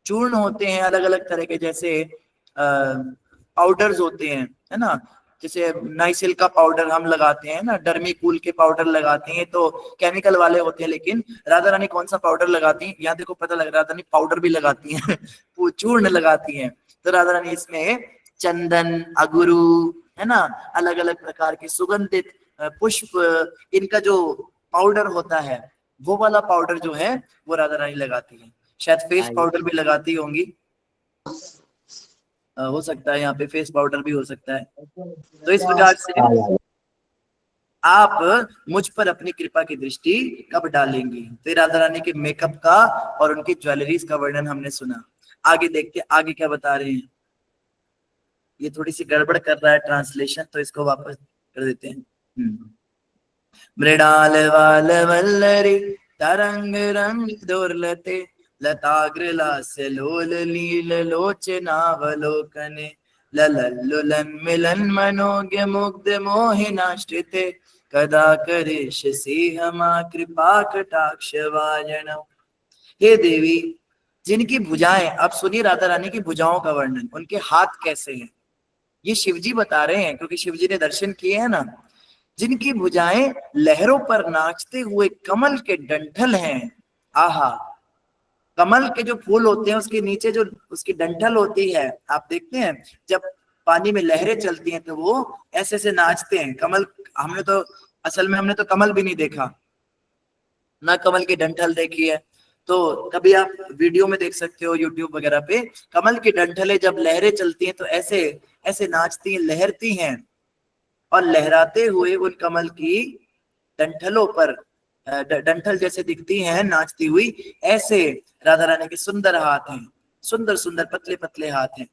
चूर्ण होते हैं अलग अलग तरह के, जैसे पाउडर्स होते हैं, है ना, जैसे नाइसिल का पाउडर हम लगाते हैं ना, डर्मीकूल के पाउडर लगाते हैं, तो केमिकल वाले होते हैं। लेकिन राधा रानी कौन सा पाउडर लगाती हैं? यहाँ देखो पता लग रहा, राधा रानी पाउडर भी लगाती हैं वो चूर्ण लगाती हैं। तो राधा रानी इसमें चंदन, अगुरु, है ना, अलग अलग प्रकार के सुगंधित पुष्प, इनका जो पाउडर होता है, वो वाला पाउडर जो है वो राधा रानी लगाती है। शायद फेस पाउडर भी लगाती होंगी, हो सकता है यहाँ पे फेस पाउडर भी हो सकता है। तो इस प्रकार से आप मुझ पर अपनी कृपा की दृष्टि कब डालेंगी? तो राधा रानी के मेकअप का और उनकी ज्वेलरीज का वर्णन हमने सुना। आगे देखते आगे क्या बता रहे हैं। ये थोड़ी सी गड़बड़ कर रहा है ट्रांसलेशन, तो इसको वापस कर देते हैं। मृणाल वाल वल्लरी तरंग रंग दुर्लते लताग्रलास्य लोल लील लोचनावलोकने ललल्लुलन मिलन मनोज्ञ मुग्ध मोहिनाश्रिते कदा करिष्यसि हमा कृपा कटाक्ष वाजनम। हे देवी, जिनकी भुजाएं, अब सुनिए राधा रानी की भुजाओं का वर्णन, उनके हाथ कैसे हैं ये शिवजी बता रहे हैं, क्योंकि शिवजी ने दर्शन किए हैं ना। जिनकी भुजाएं लहरों पर नाचते हुए कमल के डंठल हैं। आहा, कमल के जो फूल होते हैं उसके नीचे जो उसकी डंठल होती है, आप देखते हैं जब पानी में लहरें चलती हैं तो वो ऐसे ऐसे नाचते हैं। कमल हमने तो कमल भी नहीं देखा, ना कमल की डंठल देखी है। तो कभी आप वीडियो में देख सकते हो यूट्यूब वगैरह पे, कमल की डंठलें जब लहरें चलती हैं तो ऐसे ऐसे नाचती हैं, लहरती हैं, और लहराते हुए उन कमल की डंठलों पर डंठल जैसे दिखती हैं नाचती हुई, ऐसे राधा रानी के सुंदर हाथ हैं, सुंदर सुंदर पतले पतले हाथ हैं।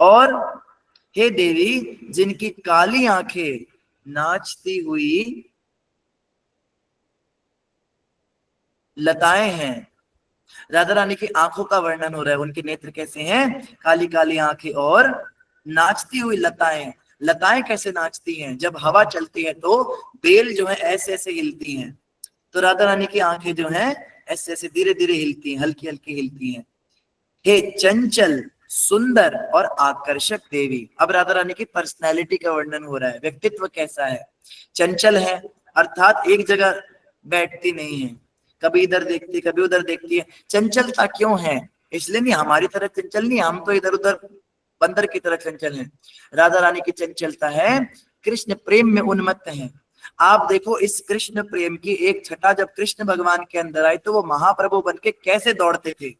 और हे देवी, जिनकी काली आंखें नाचती हुई लताएं हैं। राधा रानी की आंखों का वर्णन हो रहा है, उनके नेत्र कैसे हैं, काली काली आंखें और नाचती हुई लताएं। लताएं कैसे नाचती हैं, जब हवा चलती है तो बेल जो है ऐसे ऐसे हिलती हैं, तो राधा रानी की आंखें जो हैं ऐसे ऐसे धीरे धीरे हिलती हैं, हल्की हल्की हिलती हैं। हे चंचल, सुंदर और आकर्षक देवी। अब राधा रानी की पर्सनैलिटी का वर्णन हो रहा है, व्यक्तित्व कैसा है। चंचल है, अर्थात एक जगह बैठती नहीं है, कभी इधर देखती कभी उधर देखती है। चंचलता क्यों है, इसलिए नहीं हमारी तरह चंचल नहीं, हम तो इधर उधर बंदर की तरह चंचल हैं। राधा रानी की चंचलता है कृष्ण प्रेम में उन्मत्त है। आप देखो इस कृष्ण प्रेम की एक छटा जब कृष्ण भगवान के अंदर आई तो वो महाप्रभु बनके कैसे दौड़ते थे।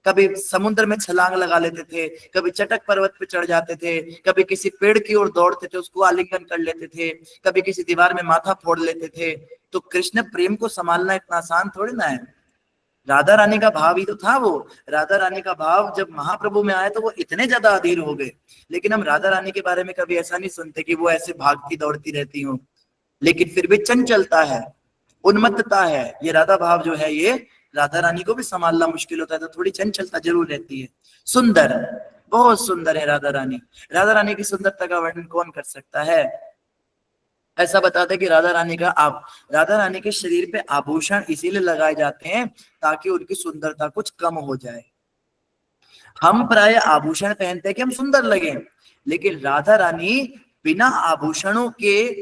कभी समुद्र में छलांग लगा लेते थे, कभी चटक पर्वत पे चढ़ जाते थे, कभी किसी पेड़ की ओर दौड़ते थे, उसको आलिंगन कर लेते थे, कभी किसी दीवार में माथा फोड़ लेते थे। तो कृष्ण प्रेम को संभालना इतना आसान थोड़ी ना है। राधा रानी का भाव ही तो था वो। राधा रानी का भाव जब महाप्रभु में आया तो वो इतने ज्यादा अधीर हो गए। लेकिन हम राधा रानी के बारे में कभी ऐसा नहीं सुनते कि वो ऐसे भागती दौड़ती रहती हो, लेकिन फिर भी चंचलता है, उन्मत्तता है। ये राधा भाव जो है ये राधा रानी को भी संभालना मुश्किल होता है, तो थोड़ी चंचलता जरूर रहती है। सुंदर, बहुत सुंदर है राधा रानी। राधा रानी की सुंदरता का वर्णन कौन कर सकता है। ऐसा बताते कि राधा रानी के शरीर पे आभूषण इसीलिए लगाए जाते हैं ताकि उनकी सुंदरता कुछ कम हो जाए। हम प्राय आभूषण पहनते हैं कि हम सुंदर लगे, लेकिन राधा रानी बिना आभूषणों के,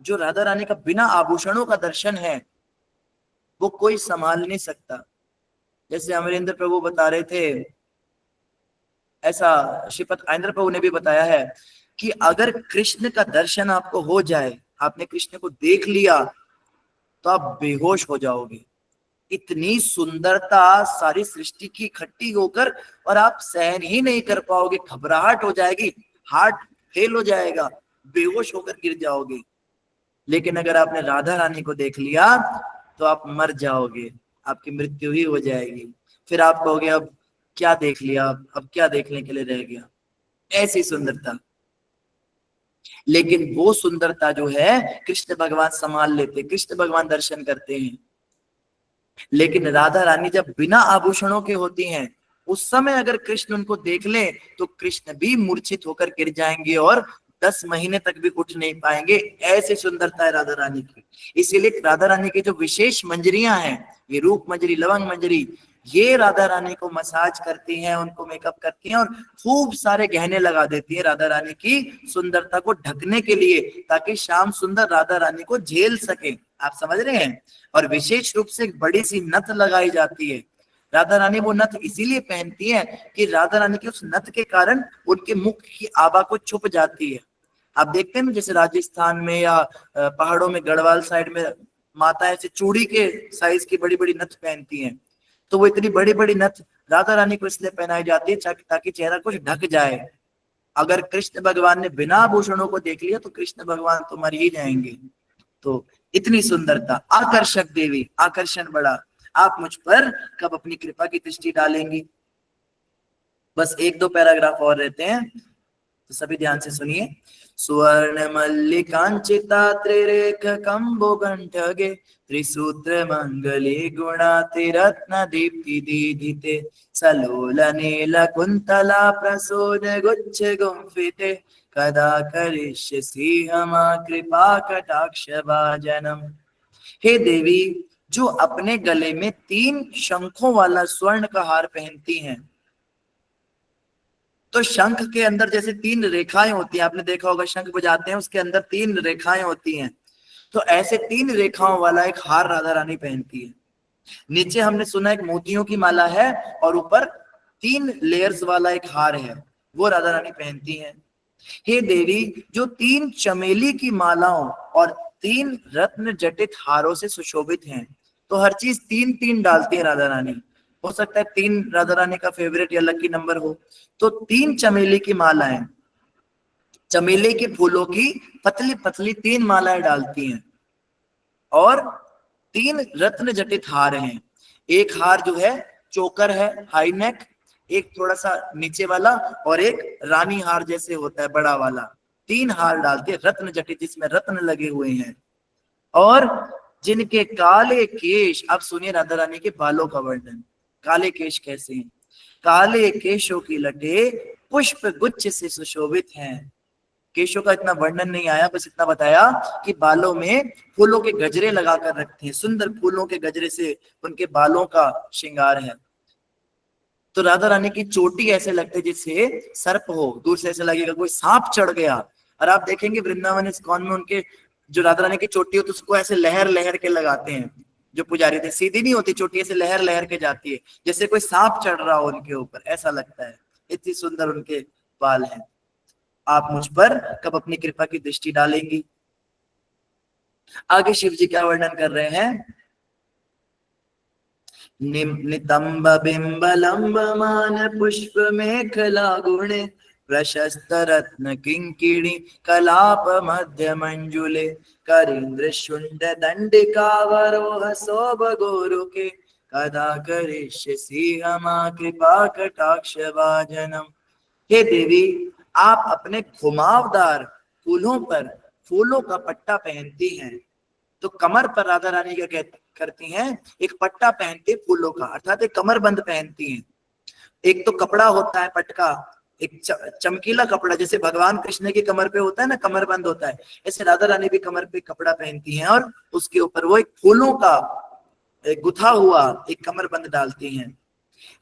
जो राधा रानी का बिना आभूषणों का दर्शन है वो कोई संभाल नहीं सकता। जैसे अमरेंद्र प्रभु बता रहे थे, ऐसा श्रीपद आइंद्र प्रभु ने भी बताया है कि अगर कृष्ण का दर्शन आपको हो जाए, आपने कृष्ण को देख लिया तो आप बेहोश हो जाओगे। इतनी सुंदरता सारी सृष्टि की इकट्ठी होकर और आप सहन ही नहीं कर पाओगे, घबराहट हो जाएगी, हार्ट फेल हो जाएगा, बेहोश होकर गिर जाओगे। लेकिन अगर आपने राधा रानी को देख लिया तो आप मर जाओगे, आपकी मृत्यु ही हो जाएगी। फिर आप कहोगे अब क्या देख लिया, अब क्या देखने के लिए रह गया। ऐसी सुंदरता। लेकिन वो सुंदरता जो है कृष्ण भगवान संभाल लेते, कृष्ण भगवान दर्शन करते हैं। लेकिन राधा रानी जब बिना आभूषणों के होती हैं, उस समय अगर कृष्ण उनको देख ले तो कृष्ण भी मूर्छित होकर गिर जाएंगे और 10 महीने तक भी उठ नहीं पाएंगे। ऐसी सुंदरता है राधा रानी की। इसीलिए राधा रानी की जो विशेष मंजरियां हैं, ये रूप मंजरी, लवंग मंजरी, ये राधा रानी को मसाज करती हैं, उनको मेकअप करती हैं और खूब सारे गहने लगा देती है राधा रानी की सुंदरता को ढकने के लिए, ताकि श्याम सुंदर राधा रानी को झेल सके। आप समझ रहे हैं। और विशेष रूप से एक बड़ी सी नथ लगाई जाती है। राधा रानी वो नथ इसीलिए पहनती है कि राधा रानी के उस नथ के कारण उनके मुख की आभा को छुप जाती है। आप देखते हैं ना, जैसे राजस्थान में या पहाड़ों में गढ़वाल साइड में माता ऐसे चूड़ी के साइज की बड़ी बड़ी नथ पहनती हैं। तो वो इतनी बड़ी बड़ी नथ राधा रानी को इसलिए पहनाई जाती है ताकि चेहरा कुछ ढक जाए। अगर कृष्ण भगवान ने बिना आभूषणों को देख लिया तो कृष्ण भगवान तो मर ही जाएंगे। तो इतनी सुंदरता, आकर्षक देवी, आकर्षण बड़ा। आप मुझ पर कब अपनी कृपा की दृष्टि डालेंगी। बस 1-2 पैराग्राफ और रहते हैं, तो सभी ध्यान से सुनिए। सुवर्ण मल्लिकांचिता त्रिरेख कंबो कंठगे त्रिसूत्र मंगले गुणातिरत्न दीप्ति दीधिते सलोल नील कुंतला प्रसून गुच्छ गुंफिते कदा करिष्यसि हमा कृपा कटाक्ष भाजनम। हे देवी, जो अपने गले में 3 शंखों वाला स्वर्ण का हार पहनती हैं, तो शंख के अंदर जैसे 3 रेखाएं होती हैं, आपने देखा होगा शंख बजाते हैं उसके अंदर 3 रेखाएं होती हैं, तो ऐसे 3 रेखाओं वाला एक हार राधा रानी पहनती है। नीचे हमने सुना एक मोतियों की माला है और ऊपर 3 लेयर्स वाला एक हार है। वो राधा रानी पहनती हैं। हे देवी जो 3 चमेली की मालाओं और 3 रत्न जटित हारों से सुशोभित हैं, तो हर चीज 3-3 डालती है राधा रानी। हो सकता है 3 राधा रानी का फेवरेट या लकी नंबर हो। तो 3 चमेली की मालाएं, चमेली के फूलों की पतली पतली 3 मालाएं डालती हैं, और 3 रत्न जटित हार हैं। एक हार जो है चोकर है, हाई नेक, एक थोड़ा सा नीचे वाला, और एक रानी हार जैसे होता है बड़ा वाला। 3 हार डालते हैं रत्न जटित, जिसमें रत्न लगे हुए हैं। और जिनके काले केश, अब सुनिए राधा रानी के बालों का वर्णन। काले केश कैसे हैं? काले केशों की लटे पुष्प गुच्छ से सुशोभित हैं। केशों का इतना वर्णन नहीं आया, बस इतना बताया कि बालों में फूलों के गजरे लगाकर रखते हैं, सुंदर फूलों के गजरे से उनके बालों का श्रृंगार है। तो राधा रानी की चोटी ऐसे लगते है जैसे सर्प हो, दूर से ऐसे लगेगा कोई सांप चढ़ गया। और आप देखेंगे वृंदावन इस्कॉन में उनके जो राधा रानी की चोटी होती है उसको ऐसे लहर लहर के लगाते हैं। जो पुजारी थे, सीधी नहीं होती चोटी, ऐसे लहर लहर के जाती है, जैसे कोई सांप चढ़ रहा हो उनके ऊपर, ऐसा लगता है। इतनी सुंदर उनके बाल हैं। आप मुझ पर कब अपनी कृपा की दृष्टि डालेंगी? आगे शिव जी क्या वर्णन कर रहे हैं? नितंब बिंब लंबमान पुष्प मेखला गुणे प्रशस्त रत्न किंकिणी कलाप मध्य मंजुले करीन्द्र शुंड दंडिकावरोह शोभ गोरुके कदा करिष्यसि हमा कृपा कटाक्ष भाजनम। हे देवी आप अपने घुमावदार फूलों पर फूलों का पट्टा पहनती हैं। तो कमर पर राधा रानी क्या करती हैं? एक पट्टा पहनती फूलों का, अर्थात एक कमरबंद पहनती हैं। एक तो कपड़ा होता है पटका, एक चमकीला कपड़ा, जैसे भगवान कृष्ण की कमर पे होता है ना कमरबंद होता है, ऐसे राधा रानी भी कमर पे कपड़ा पहनती हैं और उसके ऊपर वो एक फूलों का एक गुथा हुआ एक कमरबंद डालती हैं।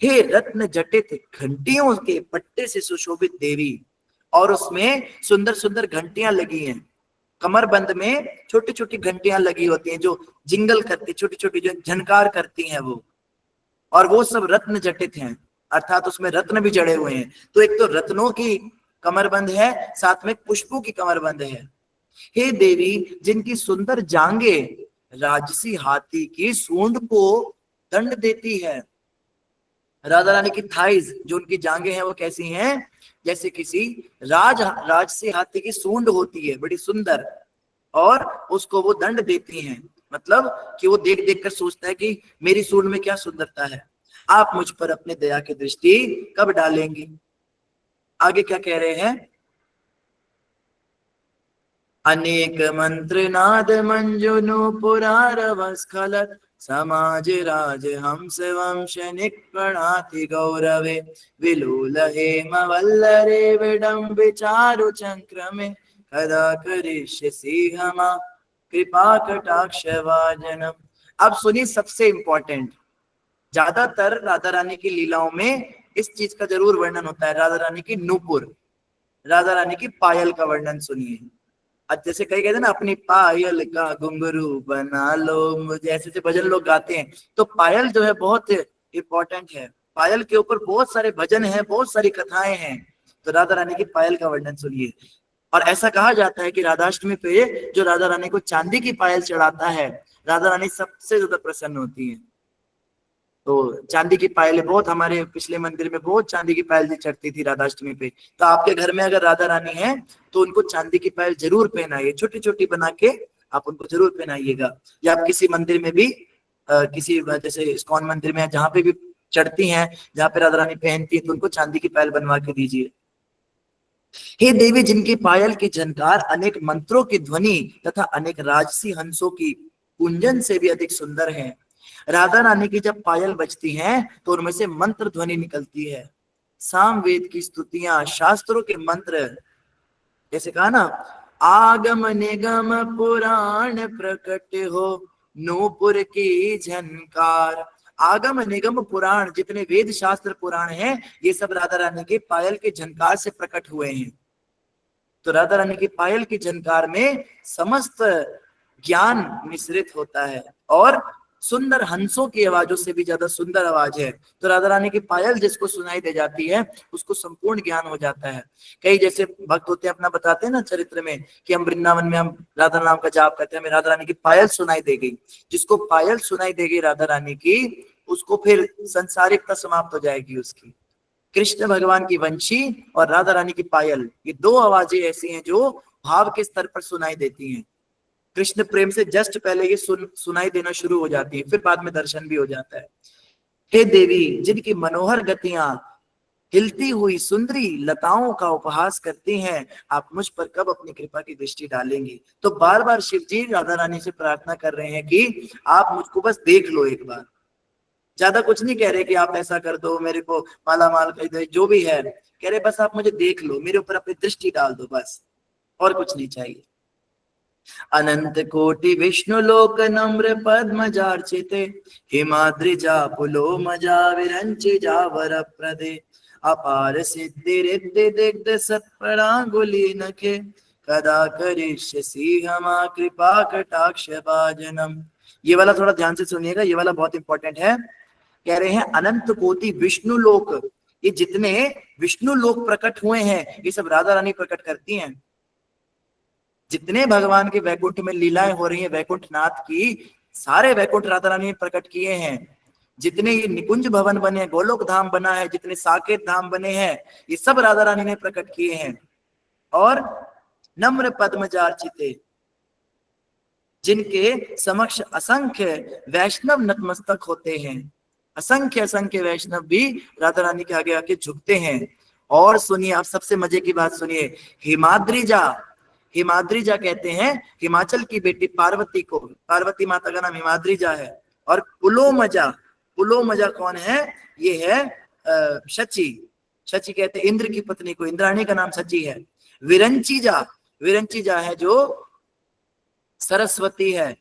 हे रत्न जटित घंटियों के पट्टे से सुशोभित देवी, और उसमें सुंदर सुंदर घंटियां लगी हैं। कमरबंद में छोटी छोटी घंटियां लगी होती हैं जो जिंगल करती, छोटी छोटी जो झनकार करती हैं वो, और वो सब रत्न जटित हैं, अर्थात उसमें रत्न भी जड़े हुए हैं। तो एक तो रत्नों की कमरबंद है, साथ में पुष्पों की कमरबंद है। हे देवी जिनकी सुंदर जांगे राजसी हाथी की सूंड को दंड देती है। राधा रानी की थाइज, जो उनकी जांघें हैं वो कैसी हैं? जैसे किसी राजसी हाथी की सूंड होती है, बड़ी सुंदर, और उसको वो दंड देती हैं। मतलब कि वो देख देख कर सोचता है कि मेरी सूंड में क्या सुंदरता है। आप मुझ पर अपने दया की दृष्टि कब डालेंगी? आगे क्या कह रहे हैं? अनेक मंत्र नाद मंजुनु पुरारव स्खलत समाज राज हंस वंश निप्रणाति गौरवे विलोल हेम वल्लरे विडम्ब चारु चंक्रमे कदा करिष्यसि हमा कृपा कटाक्ष भाजनम। अब सुनिए सबसे इंपॉर्टेंट, ज्यादातर राधा रानी की लीलाओं में इस चीज का जरूर वर्णन होता है। राधा रानी की नूपुर, राधा रानी की पायल का वर्णन सुनिए। जैसे कई कहते हैं ना, अपनी पायल का घुंघरू बना लो मुझे, ऐसे ऐसे भजन लोग गाते हैं। तो पायल जो है बहुत इंपॉर्टेंट है। पायल के ऊपर बहुत सारे भजन हैं, बहुत सारी कथाएं हैं। तो राधा रानी की पायल का वर्णन सुनिए। और ऐसा कहा जाता है कि राधाष्टमी पे जो राधा रानी को चांदी की पायल चढ़ाता है, राधा रानी सबसे ज्यादा प्रसन्न होती है। तो चांदी की पायल बहुत, हमारे पिछले मंदिर में बहुत चांदी की पायल चढ़ती थी राधाष्टमी पे। तो आपके घर में अगर राधा रानी है तो उनको चांदी की पायल जरूर पहनाइए, छोटी छोटी बना के आप उनको जरूर पहनाइएगा। या आप किसी मंदिर में भी किसी जैसे इस्कॉन मंदिर में जहाँ पे भी चढ़ती हैं, जहाँ पे राधा रानी पहनती है, तो उनको चांदी की पायल बनवा के दीजिए। हे देवी जिनकी पायल की झनकार अनेक मंत्रों की ध्वनि तथा अनेक राजसी हंसों की कुंजन से भी अधिक सुंदर है। राधा रानी की जब पायल बजती हैं तो उनमें से मंत्र ध्वनि निकलती है। सामवेद की स्तुतियां, शास्त्रों के मंत्र, जैसे कहा ना, आगम निगम पुराण प्रकट हो नूपुर की झनकार। आगम निगम पुराण, जितने वेद शास्त्र पुराण हैं, ये सब राधा रानी के पायल के झनकार से प्रकट हुए हैं। तो राधा रानी की पायल की झनकार में समस्त ज्ञान मिश्रित होता है और सुंदर हंसों की आवाजों से भी ज्यादा सुंदर आवाज है। तो राधा रानी की पायल जिसको सुनाई दे जाती है उसको संपूर्ण ज्ञान हो जाता है। कई जैसे भक्त होते हैं अपना बताते हैं ना चरित्र में कि हम वृंदावन में हम राधा नाम का जाप करते हैं, हमें राधा रानी की पायल सुनाई दे गई। जिसको पायल सुनाई देगी राधा रानी की उसको फिर संसारिकता समाप्त हो जाएगी उसकी। कृष्ण भगवान की वंशी और राधा रानी की पायल, ये दो आवाजें ऐसी हैं जो भाव के स्तर पर सुनाई देती हैं। कृष्ण प्रेम से जस्ट पहले ये सुनाई देना शुरू हो जाती है, फिर बाद में दर्शन भी हो जाता है। हे देवी जिनकी मनोहर गतियां हिलती हुई सुंदरी लताओं का उपहास करती हैं, आप मुझ पर कब अपनी कृपा की दृष्टि डालेंगी। तो बार बार शिव जी राधा रानी से प्रार्थना कर रहे हैं कि आप मुझको बस देख लो एक बार। ज्यादा कुछ नहीं कह रहे कि आप ऐसा कर दो, मेरे को माला माल कर दो, जो भी है कह रहे बस आप मुझे देख लो, मेरे ऊपर अपनी दृष्टि डाल दो, बस और कुछ नहीं चाहिए। अनंत कोटि विष्णु लोक नम्र पद्मजार्चिते, हिमाद्रिजा पुलो मजा विरंचिजा वर प्रदे, अपार सिद्धि रिद्धि दिग्ध सत्प्रणांगुली नखे, कदा करिष्यसि हमा कृपा कटाक्ष भाजनम। ये वाला थोड़ा ध्यान से सुनिएगा, ये वाला बहुत इंपॉर्टेंट है। कह रहे हैं अनंत कोटि विष्णु लोक, ये जितने विष्णु लोक प्रकट हुए हैं ये सब राधा रानी प्रकट करती हैं। जितने भगवान के वैकुंठ में लीलाएं हो रही हैं वैकुंठ नाथ की, सारे वैकुंठ राधा रानी ने प्रकट किए हैं। जितने ये निकुंज भवन बने, गोलोक धाम बना है, जितने साकेत धाम बने हैं, ये सब राधा रानी ने प्रकट किए हैं। और नम्र पद्मजार्चिते, जिनके समक्ष असंख्य वैष्णव नतमस्तक होते हैं, असंख्य असंख्य वैष्णव भी राधा रानी के आगे आके झुकते हैं। और सुनिए आप सबसे मजे की बात सुनिए, हिमाद्रिजा, हिमाद्रिजा कहते हैं हिमाचल की बेटी पार्वती को, पार्वती माता का नाम हिमाद्रिजा है। और पुलोमजा, पुलोमजा कौन है, ये है शची, शची कहते हैं इंद्र की पत्नी को, इंद्राणी का नाम शची है। विरंचिजा, विरंचिजा है जो सरस्वती है।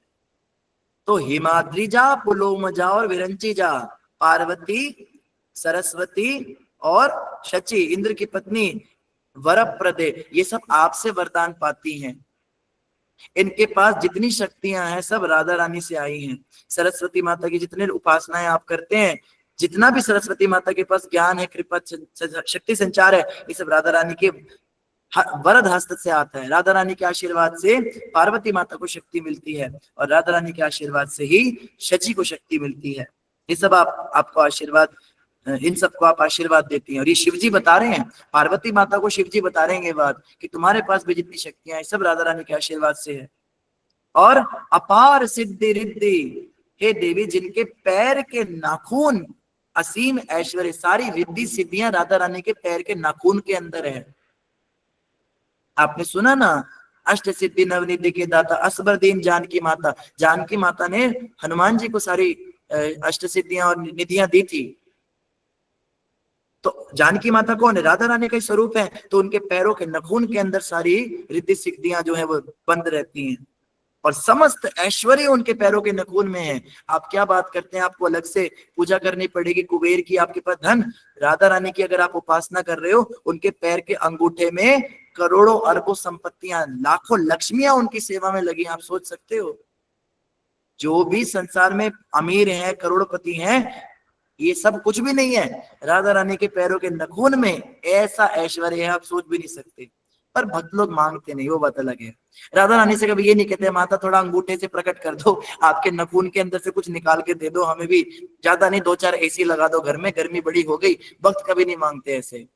तो हिमाद्रिजा, पुलोमजा और विरंचिजा, पार्वती, सरस्वती और शची इंद्र की पत्नी, वरप्रदे, ये सब आपसे वरदान पाती हैं। इनके पास जितनी शक्तियां हैं सब राधा रानी से आई हैं। सरस्वती माता की जितने उपासनाएं आप करते हैं, जितना भी सरस्वती माता के पास ज्ञान है, कृपा, शक्ति संचार है, ये सब राधा रानी के वरद हस्त से आता है। राधा रानी के आशीर्वाद से पार्वती माता को शक्ति मिलती है और राधा रानी के आशीर्वाद से ही शची को शक्ति मिलती है। ये सब आपको आशीर्वाद, इन सबको आप आशीर्वाद देती हैं। और ये शिव जी बता रहे हैं, पार्वती माता को शिव जी बता रहे हैं ये बात कि तुम्हारे पास भी जितनी शक्तियां हैं सब राधा रानी के आशीर्वाद से है। और अपार सिद्धि रिद्धि, हे देवी जिनके पैर के नाखून असीम ऐश्वर्य, सारी रिद्धि सिद्धियां राधा रानी के पैर के नाखून के अंदर है। आपने सुना ना, अष्ट सिद्धि नवनिधि के दाता असबरदीन जानकी माता, जानकी माता ने हनुमान जी को सारी अष्ट सिद्धियां और निधियां दी थी। तो जानकी माता कौन है, राधा रानी का स्वरूप है। तो उनके पैरों के नखून के अंदर सारी रिद्धि सिद्धियां जो है वो बंद रहती हैं और समस्त ऐश्वर्य उनके पैरों के नखून में है। आप क्या बात करते हैं, आपको अलग से पूजा करनी पड़ेगी कुबेर की, आपके पास धन। राधा रानी की अगर आप उपासना कर रहे हो, उनके पैर के अंगूठे में करोड़ों अरबों संपत्तियां, लाखों लक्ष्मियां उनकी सेवा में लगी। आप सोच सकते हो, जो भी संसार में अमीर हैं, करोड़पति हैं, ये सब कुछ भी नहीं है। राधा रानी के पैरों के नखून में ऐसा ऐश्वर्य है, आप सोच भी नहीं सकते। पर भक्त लोग मांगते नहीं, वो बात अलग है। राधा रानी से कभी ये नहीं कहते माता थोड़ा अंगूठे से प्रकट कर दो, आपके नखून के अंदर से कुछ निकाल के दे दो, हमें भी ज्यादा नहीं 2-4 एसी लगा दो घर में, गर्मी बड़ी हो गई। भक्त कभी नहीं मांगते ऐसे,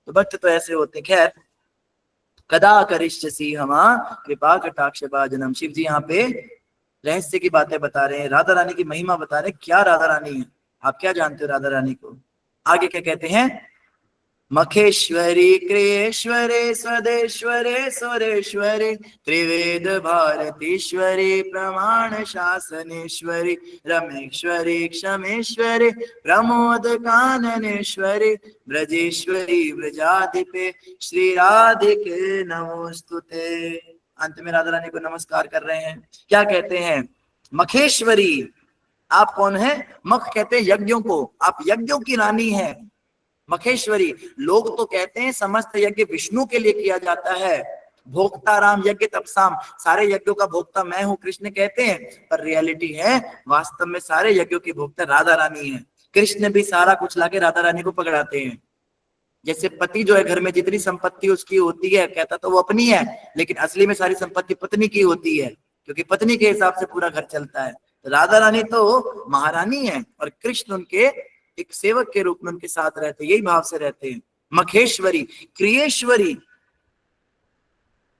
तो भक्त तो ऐसे होते। खैर, कदा करिष्यसि हमा कृपा कटाक्ष भाजनम। शिव जी यहाँ पे रहस्य की बातें बता रहे हैं, राधा रानी की महिमा बता रहे हैं। क्या राधा रानी है, आप क्या जानते हो राधा रानी को। आगे क्या कहते हैं, मखेश्वरी क्रियेश्वरे स्वदेश्वरे सुरेश्वरे त्रिवेद भारतीश्वरी प्रमाण शासनेश्वरी रमेश्वरी क्षमेश्वरी प्रमोद काननेश्वरी ब्रजेश्वरी ब्रजाधिपे श्री राधिके नमोस्तुते। अंत में राधा रानी को नमस्कार कर रहे हैं। क्या कहते हैं, मखेश्वरी, आप कौन है। मख कहते हैं यज्ञों को, आप यज्ञों की रानी हैं। मखेश्वरी, लोग तो कहते हैं समस्त यज्ञ विष्णु के लिए किया जाता है, भोक्ताराम यज्ञ तपसाम, सारे यज्ञों का भोक्ता मैं हूं कृष्ण कहते हैं, पर रियलिटी है वास्तव में सारे यज्ञों की भोक्ता राधा रानी है। कृष्ण भी सारा कुछ लाके राधा रानी को पकड़ाते हैं। जैसे पति जो है घर में जितनी संपत्ति उसकी होती है, कहता तो वो अपनी है, लेकिन असली में सारी संपत्ति पत्नी की होती है, क्योंकि पत्नी के हिसाब से पूरा घर चलता है। राधा रानी तो महारानी है और कृष्ण उनके एक सेवक के रूप में उनके साथ रहते, यही भाव से रहते हैं। मखेश्वरी, क्रियेश्वरी,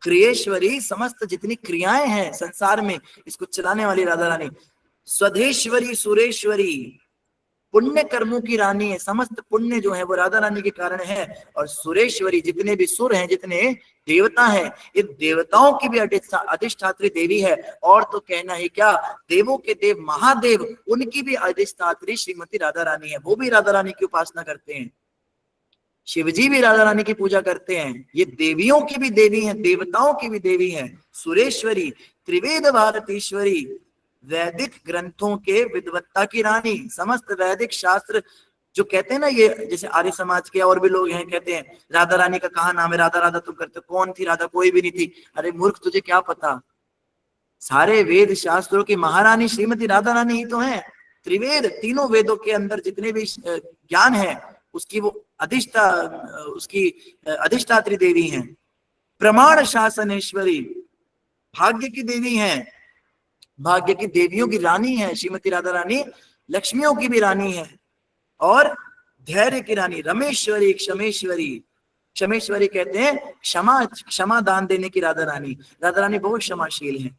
क्रियेश्वरी समस्त जितनी क्रियाएं हैं संसार में इसको चलाने वाली राधा रानी। स्वधेश्वरी, सुरेश्वरी, पुण्य कर्मों की रानी है, समस्त पुण्य जो है वो राधा रानी के कारण है। और सुरेश्वरी, जितने भी सुर हैं, जितने देवता हैं, इन देवताओं की भी अधिष्ठात्री देवी है। और तो कहना ही क्या, देवों के देव महादेव, उनकी भी अधिष्ठात्री श्रीमती राधा रानी है, वो भी राधा रानी की उपासना करते हैं। शिवजी भी राधा रानी की पूजा करते हैं। ये देवियों की भी देवी हैं, देवताओं की भी देवी हैं। सुरेश्वरी, त्रिवेद भारतीश्वरी, वैदिक ग्रंथों के विद्वत्ता की रानी, समस्त वैदिक शास्त्र जो कहते हैं ना, ये जैसे आर्य समाज के और भी लोग हैं कहते हैं राधा रानी का कहाँ नाम है, राधा राधा तुम करते, कौन थी राधा, कोई भी नहीं थी। अरे मूर्ख, तुझे क्या पता, सारे वेद शास्त्रों की महारानी श्रीमती राधा रानी ही तो है। त्रिवेद, तीनों वेदों के अंदर जितने भी ज्ञान है उसकी वो उसकी अधिष्ठात्री देवी हैं। प्रमाण शासनेश्वरी, भाग्य की देवी हैं, भाग्य की देवियों की रानी है श्रीमती राधा रानी, लक्ष्मियों की भी रानी है। और धैर्य की रानी रमेश्वरी, क्षमेश्वरी, क्षमेश्वरी कहते हैं क्षमा, क्षमा दान देने की राधा रानी। राधा रानी बहुत क्षमाशील है।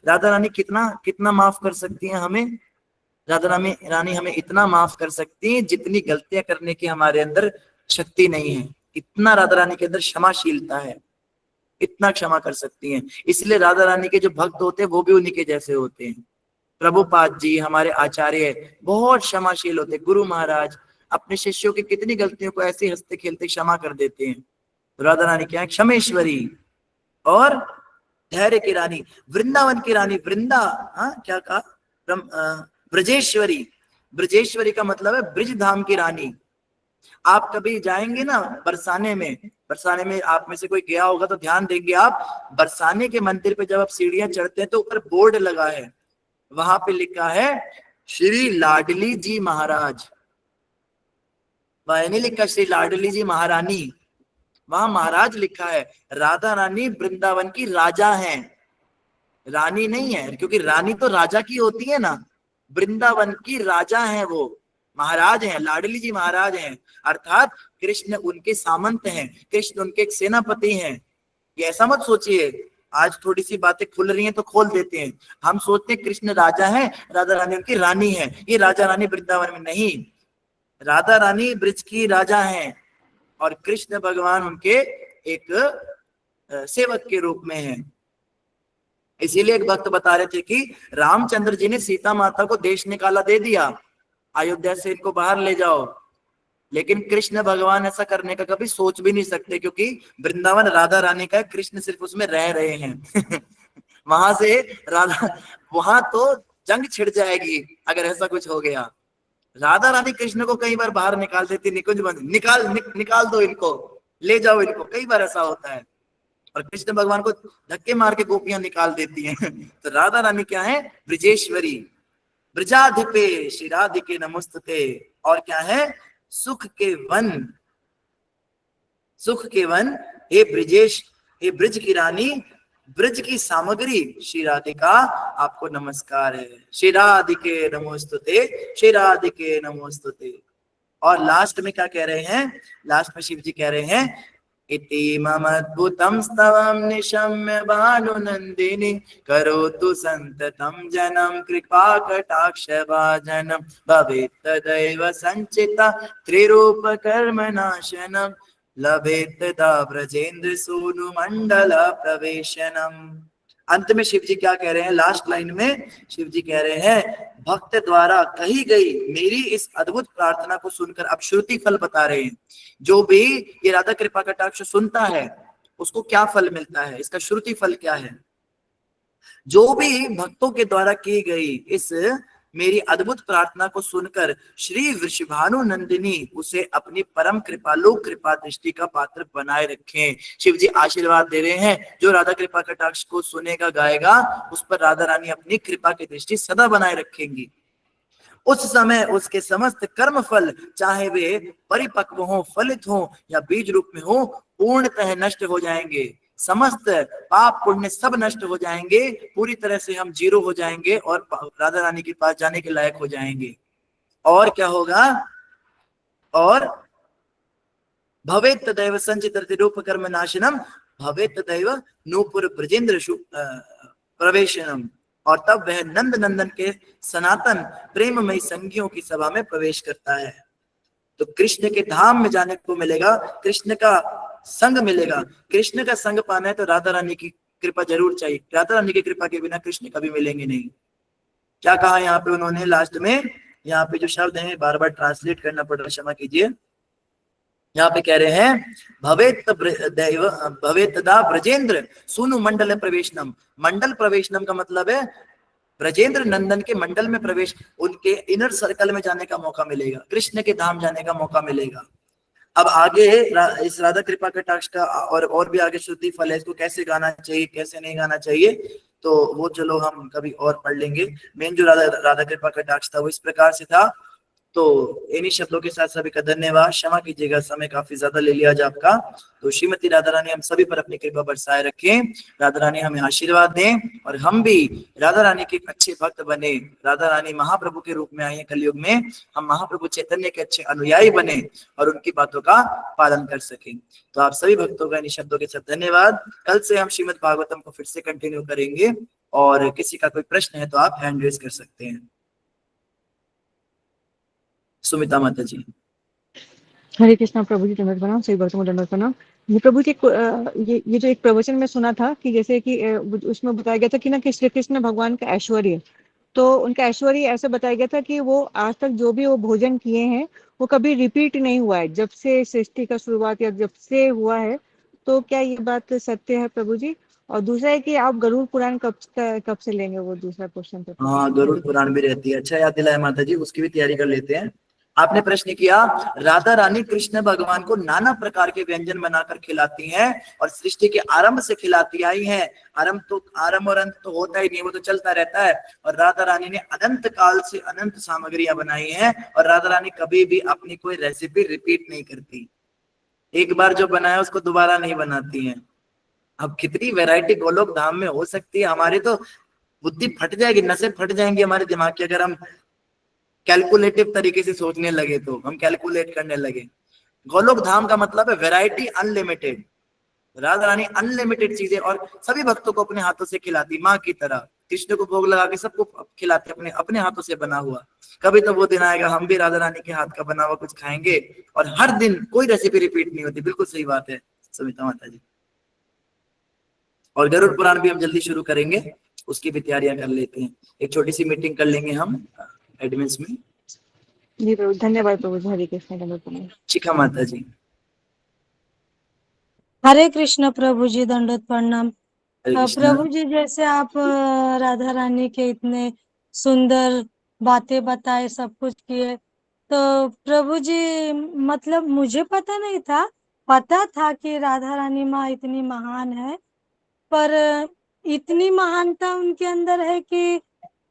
राधा रानी कितना कितना माफ कर सकती है हमें, राधा रानी हमें इतना माफ कर सकती है जितनी गलतियां करने की हमारे अंदर शक्ति नहीं है, इतना राधा रानी के अंदर क्षमाशीलता है, इतना क्षमा कर सकती हैं। इसलिए राधा रानी के जो भक्त होते हैं वो भी उन्हीं के जैसे होते हैं। प्रभुपाद जी हमारे आचार्य बहुत क्षमाशील होते, गुरु महाराज अपने शिष्यों की कितनी गलतियों को ऐसे हंसते खेलते क्षमा कर देते हैं। तो राधा रानी क्या है, क्षमेश्वरी और धैर्य की रानी, वृंदावन की रानी, वृंदा, क्या कहा, ब्रजेश्वरी, ब्रजेश्वरी का मतलब है ब्रिज धाम की रानी। आप कभी जाएंगे ना बरसाने में आप में से कोई गया होगा तो ध्यान देंगे आप, बरसाने के मंदिर पे जब आप सीढ़ियां चढ़ते हैं तो ऊपर बोर्ड लगा है, वहां पे लिखा है श्री लाडली जी महाराज, वह नहीं लिखा श्री लाडली जी महारानी, वहां महाराज लिखा है। राधा रानी वृंदावन की राजा हैं, रानी नहीं है, क्योंकि रानी तो राजा की होती है ना, वृंदावन की राजा हैं, वो महाराज हैं, लाडली जी महाराज हैं, अर्थात कृष्ण उनके सामंत हैं, कृष्ण उनके एक सेनापति हैं। ये ऐसा मत सोचिए, आज थोड़ी सी बातें खुल रही हैं तो खोल देते हैं, हम सोचते हैं कृष्ण राजा है, राधा रानी उनकी रानी है। ये राजा रानी वृंदावन में नहीं, राधा रानी ब्रिज की राजा हैं और कृष्ण भगवान उनके एक सेवक के रूप में हैं। इसीलिए एक भक्त बता रहे थे कि रामचंद्र जी ने सीता माता को देश निकाला दे दिया, अयोध्या से इनको बाहर ले जाओ, लेकिन कृष्ण भगवान ऐसा करने का कभी सोच भी नहीं सकते, क्योंकि वृंदावन राधा रानी का है, कृष्ण सिर्फ उसमें रह रहे हैं वहां से राधा, वहां तो जंग छिड़ जाएगी अगर ऐसा कुछ हो गया। राधा रानी कृष्ण को कई बार बाहर निकाल देती, निकुंज बंद, निकाल दो इनको, ले जाओ इनको, कई बार ऐसा होता है, और कृष्ण भगवान को धक्के मार के गोपियां निकाल देती हैं तो राधा रानी क्या है, ब्रजेश्वरी, ब्रजाधिपे श्री राधिके नमस्तुते, और क्या है, सुख के वन, सुख के वन, हे ब्रजेश, हे ब्रज की रानी, ब्रज की सामग्री श्री राधिका आपको नमस्कार है। श्री राधिके नमोस्तुते, श्री राधिके नमोस्तुते। और लास्ट में क्या कह रहे हैं, लास्ट में शिव जी कह रहे हैं, इति मम अद्भुतम स्तवम निशम्य भानुनंदिनी करोतु संततम जनम कृपा कटाक्ष भाजनम भवेत् तदैव संचिता त्रिरूप कर्म नाशनम लभेत् तदा ब्रजेंद्र सोनु मंडल प्रवेशनम। अंत में शिव जी क्या कह रहे हैं, लास्ट लाइन में शिव जी कह रहे हैं, भक्त द्वारा कही गई मेरी इस अद्भुत प्रार्थना को सुनकर अब श्रुति फल बता रहे हैं। जो भी ये राधा कृपा कटाक्ष सुनता है उसको क्या फल मिलता है, इसका श्रुति फल क्या है। जो भी भक्तों के द्वारा की गई इस मेरी अद्भुत प्रार्थना को सुनकर श्री वृषभानु नंदिनी उसे अपनी परम कृपालु कृपा दृष्टि का पात्र बनाए रखें। शिव जी आशीर्वाद दे रहे हैं, जो राधा कृपा कटाक्ष को सुनेगा गाएगा उस पर राधा रानी अपनी कृपा की दृष्टि सदा बनाए रखेंगी। उस समय उसके समस्त कर्म फल, चाहे वे परिपक्व हो, फलित हो या बीज रूप में हो, पूर्णतः नष्ट हो जाएंगे। समस्त पाप पुण्य सब नष्ट हो जाएंगे, पूरी तरह से हम जीरो हो जाएंगे और राधा रानी के पास जाने के लायक हो जाएंगे। और क्या होगा? और भवेत तदैव संचित रूप कर्म नाशनम भवेत तदैव नूपुर ब्रजेंद्र प्रवेशनम। और तब वह नंद नंदन के सनातन प्रेममयी संगियों की सभा में प्रवेश करता है। तो कृष्ण के धाम में जाने को मिलेगा, कृष्ण का संग मिलेगा। कृष्ण का संग पाना है तो राधा रानी की कृपा जरूर चाहिए। राधा रानी की कृपा के बिना कृष्ण कभी मिलेंगे नहीं। क्या कहा यहाँ पे उन्होंने लास्ट में? यहाँ पे जो शब्द है बार बार ट्रांसलेट करना पड़ रहा है, क्षमा कीजिए। यहाँ पे कह रहे हैं भवेत तदा ब्रजेंद्र सुनु मंडल प्रवेशनम। मंडल प्रवेशनम का मतलब है ब्रजेंद्र नंदन के मंडल में प्रवेश, उनके इनर सर्कल में जाने का मौका मिलेगा, कृष्ण के धाम जाने का मौका मिलेगा। अब आगे इस राधा कृपा कटाक्ष का और भी आगे श्रुति फल है, इसको कैसे गाना चाहिए कैसे नहीं गाना चाहिए तो वो चलो हम कभी और पढ़ लेंगे। मेन जो राधा कृपा कटाक्ष था वो इस प्रकार से था। तो इन्हीं शब्दों के साथ सभी का धन्यवाद। क्षमा कीजिएगा, समय काफी ज्यादा ले लिया आज आपका। तो श्रीमती राधा रानी हम सभी पर अपनी कृपा बरसाए रखें, राधा रानी हमें आशीर्वाद दें और हम भी राधा रानी के अच्छे भक्त बने। राधा रानी महाप्रभु के रूप में आई है कलयुग में, हम महाप्रभु चैतन्य के अच्छे अनुयायी बने और उनकी बातों का पालन कर सकें। तो आप सभी भक्तों का इन शब्दों के साथ धन्यवाद। कल से हम श्रीमद भागवतम को फिर से कंटिन्यू करेंगे और किसी का कोई प्रश्न है तो आप हैंड रेज कर सकते हैं। सुमिता माता जी। हरे कृष्णा प्रभु जी, दंडवत प्रणाम। सही भक्तों को दंडवत प्रणाम। ये प्रभु जी ये जो एक प्रवचन में सुना था कि जैसे कि उसमें बताया गया था कि ना कि श्री कृष्ण भगवान का ऐश्वर्य, तो उनका ऐश्वर्य ऐसे बताया गया था कि वो आज तक जो भी वो भोजन किए हैं वो कभी रिपीट नहीं हुआ है जब से सृष्टि का शुरुआत या जब से हुआ है। तो क्या ये बात सत्य है प्रभु जी? और दूसरा है कि आप गरुड़ पुराण कब से लेंगे? वो दूसरा क्वेश्चन था। हाँ, गरुड़ पुराण भी रहती है। अच्छा याद दिलाया माता जी, उसकी भी तैयारी कर लेते हैं। आपने प्रश्न किया राधा रानी कृष्ण भगवान को नाना प्रकार के व्यंजन बनाकर खिलाती हैं और सृष्टि के आरंभ से खिलाती आई हैं। आरंभ और अंत तो होता ही नहीं, वो तो चलता रहता है। और राधा रानी ने अनंत काल से अनंत सामग्रियां बनाई हैं और राधा रानी कभी भी अपनी कोई रेसिपी रिपीट नहीं करती। एक बार जो बनाया उसको दोबारा नहीं बनाती हैं। अब कितनी वैरायटी गोलोक धाम में हो सकती है, हमारी तो बुद्धि फट जाएगी, नसें फट जाएंगी हमारे दिमाग की अगर हम कैलकुलेटिव तरीके से सोचने लगे तो हम कैलकुलेट करने लगे। गोलोक धाम का मतलब है variety unlimited. Radha Rani unlimited चीजें और सभी भक्तों को अपने हाथों से खिलाती, माँ की तरह। कृष्ण को भोग लगा के सबको खिलाते अपने अपने हाथों से बना हुआ। कभी तो वो दिन आएगा हम भी राधा रानी के हाथ का बना हुआ कुछ खाएंगे। और हर दिन कोई रेसिपी रिपीट नहीं होती। बिल्कुल सही बात है सविता माता जी। और गरुड़ पुराण भी हम जल्दी शुरू करेंगे, उसकी भी तैयारियां कर लेते हैं। एक छोटी सी मीटिंग कर लेंगे हम एडमिन्स में। जी प्रभु, धन्यवाद प्रभु जी। हरे कृष्ण। शिखा माता जी। हरे कृष्ण प्रभु जी, दंडवत प्रणाम। हरे कृष्णा। प्रभु जी, जैसे आप राधा रानी के इतने सुंदर बातें बताए, सब कुछ किए, तो प्रभु जी मतलब मुझे पता था कि राधा रानी माँ इतनी महान है, पर इतनी महानता उनके अंदर है कि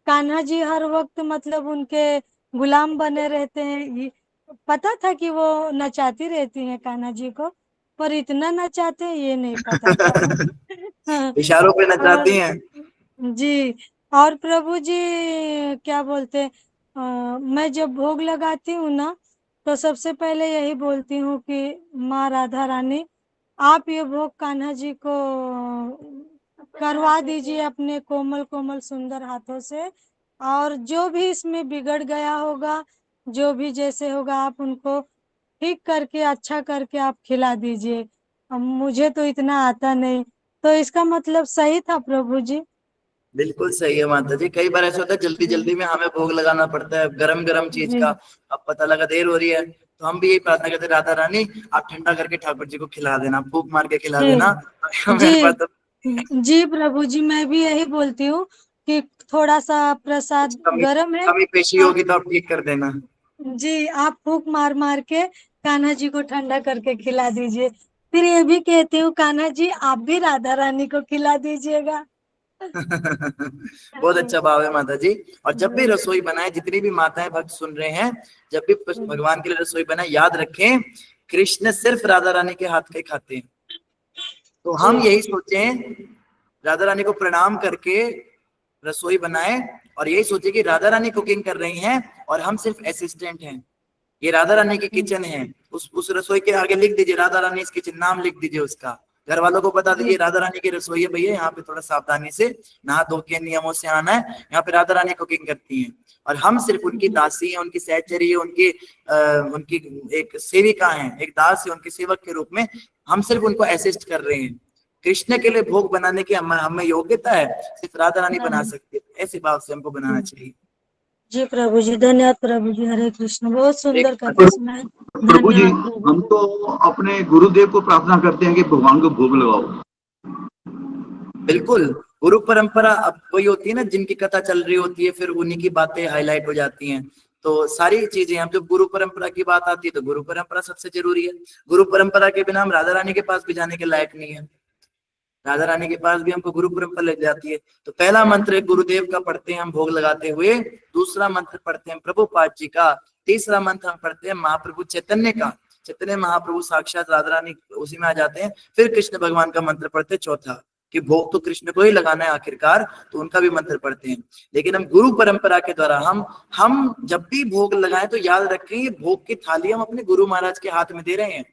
कान्हा जी हर वक्त मतलब उनके गुलाम बने रहते हैं। ये पता था कि वो नचाती रहती हैं कान्हा जी को, पर इतना नचाते हैं ये नहीं पता था। इशारों पे और नचाती हैं। जी, और प्रभु जी क्या बोलते, मैं जब भोग लगाती हूँ ना तो सबसे पहले यही बोलती हूँ कि माँ राधा रानी आप ये भोग कान्हा जी को करवा दीजिए अपने कोमल कोमल सुंदर हाथों से, और जो भी इसमें बिगड़ गया होगा, जो भी जैसे होगा, आप उनको ठीक करके अच्छा करके आप खिला दीजिए। अब मुझे तो इतना आता नहीं, तो इसका मतलब सही था प्रभु जी? बिल्कुल सही है माता जी। कई बार ऐसा होता है जल्दी जल्दी में हमें भोग लगाना पड़ता है गरम गरम चीज जी का। अब पता लगा देर हो रही है तो हम भी यही प्रार्थना करते हैं राधा रानी आप ठंडा करके ठाकुर जी को खिला देना, फूक मार के खिला जी देना। मेरे पास तो जी जी प्रभु जी, मैं भी यही बोलती हूँ कि थोड़ा सा प्रसाद गरम है। कमी पेशी होगी तो आप ठीक कर देना। जी, आप फूंक मार मार के कान्हा जी को ठंडा करके खिला दीजिए। फिर ये भी कहती हूँ कान्हा जी आप भी राधा रानी को खिला दीजिएगा। बहुत अच्छा भाव है माता जी। और जब भी रसोई बनाए, जितनी भी माताएं भक्त सुन रहे हैं, जब भी भगवान के लिए रसोई बनाए, याद रखें कृष्ण सिर्फ राधा रानी के हाथ के खाते हैं। तो हम यही सोचें, राधा रानी को प्रणाम करके रसोई बनाए और यही सोचे कि राधा रानी कुकिंग कर रही हैं और हम सिर्फ असिस्टेंट हैं। ये राधा रानी की किचन है। उस रसोई के आगे लिख दीजिए राधा रानी किचन, नाम लिख दीजिए उसका। घर वालों को बता दीजिए राधा रानी की रसोई है भैया, यहाँ पे थोड़ा सावधानी से नहा धो के नियमों से आना है, यहाँ पे राधा रानी कुकिंग करती हैं। और हम सिर्फ उनकी दासी हैं, उनकी सहचरी है, उनकी एक सेविका है, एक दास है, उनके सेवक के रूप में हम सिर्फ उनको असिस्ट कर रहे हैं। कृष्ण के लिए भोग बनाने की हमें योग्यता है, सिर्फ राधा रानी बना सकती है। ऐसे भाव से हमको बनाना चाहिए। जी प्रभु जी, धन्यवाद प्रभु जी। हरे कृष्ण, बहुत सुंदर कथा सुनाए। प्रभु जी, धन्यवाद प्रभु। हम तो अपने गुरुदेव को प्रार्थना करते हैं कि भगवान को भोग लगाओ। बिल्कुल, गुरु परंपरा अब वही होती है ना, जिनकी कथा चल रही होती है फिर उन्हीं की बातें हाईलाइट हो जाती हैं। तो सारी चीजें, हम जब गुरु परंपरा की बात आती है तो गुरु परंपरा सबसे जरूरी है। गुरु परंपरा के बिना हम राधा रानी के पास भी जाने के लायक नहीं है। राधा रानी के पास भी हमको गुरु परंपरा लग जाती है। तो पहला मंत्र गुरुदेव का पढ़ते हैं हम भोग लगाते हुए, दूसरा मंत्र पढ़ते हैं प्रभुपाद जी का, तीसरा मंत्र हम पढ़ते हैं महाप्रभु चैतन्य का। चैतन्य महाप्रभु साक्षात राधा रानी उसी में आ जाते हैं। फिर कृष्ण भगवान का मंत्र पढ़ते हैं चौथा, कि भोग तो कृष्ण को ही लगाना है आखिरकार, तो उनका भी मंत्र पढ़ते हैं। लेकिन हम गुरु परंपरा के द्वारा हम जब भी भोग लगाएं तो याद रखें ये भोग की थाली हम अपने गुरु महाराज के हाथ में दे रहे हैं।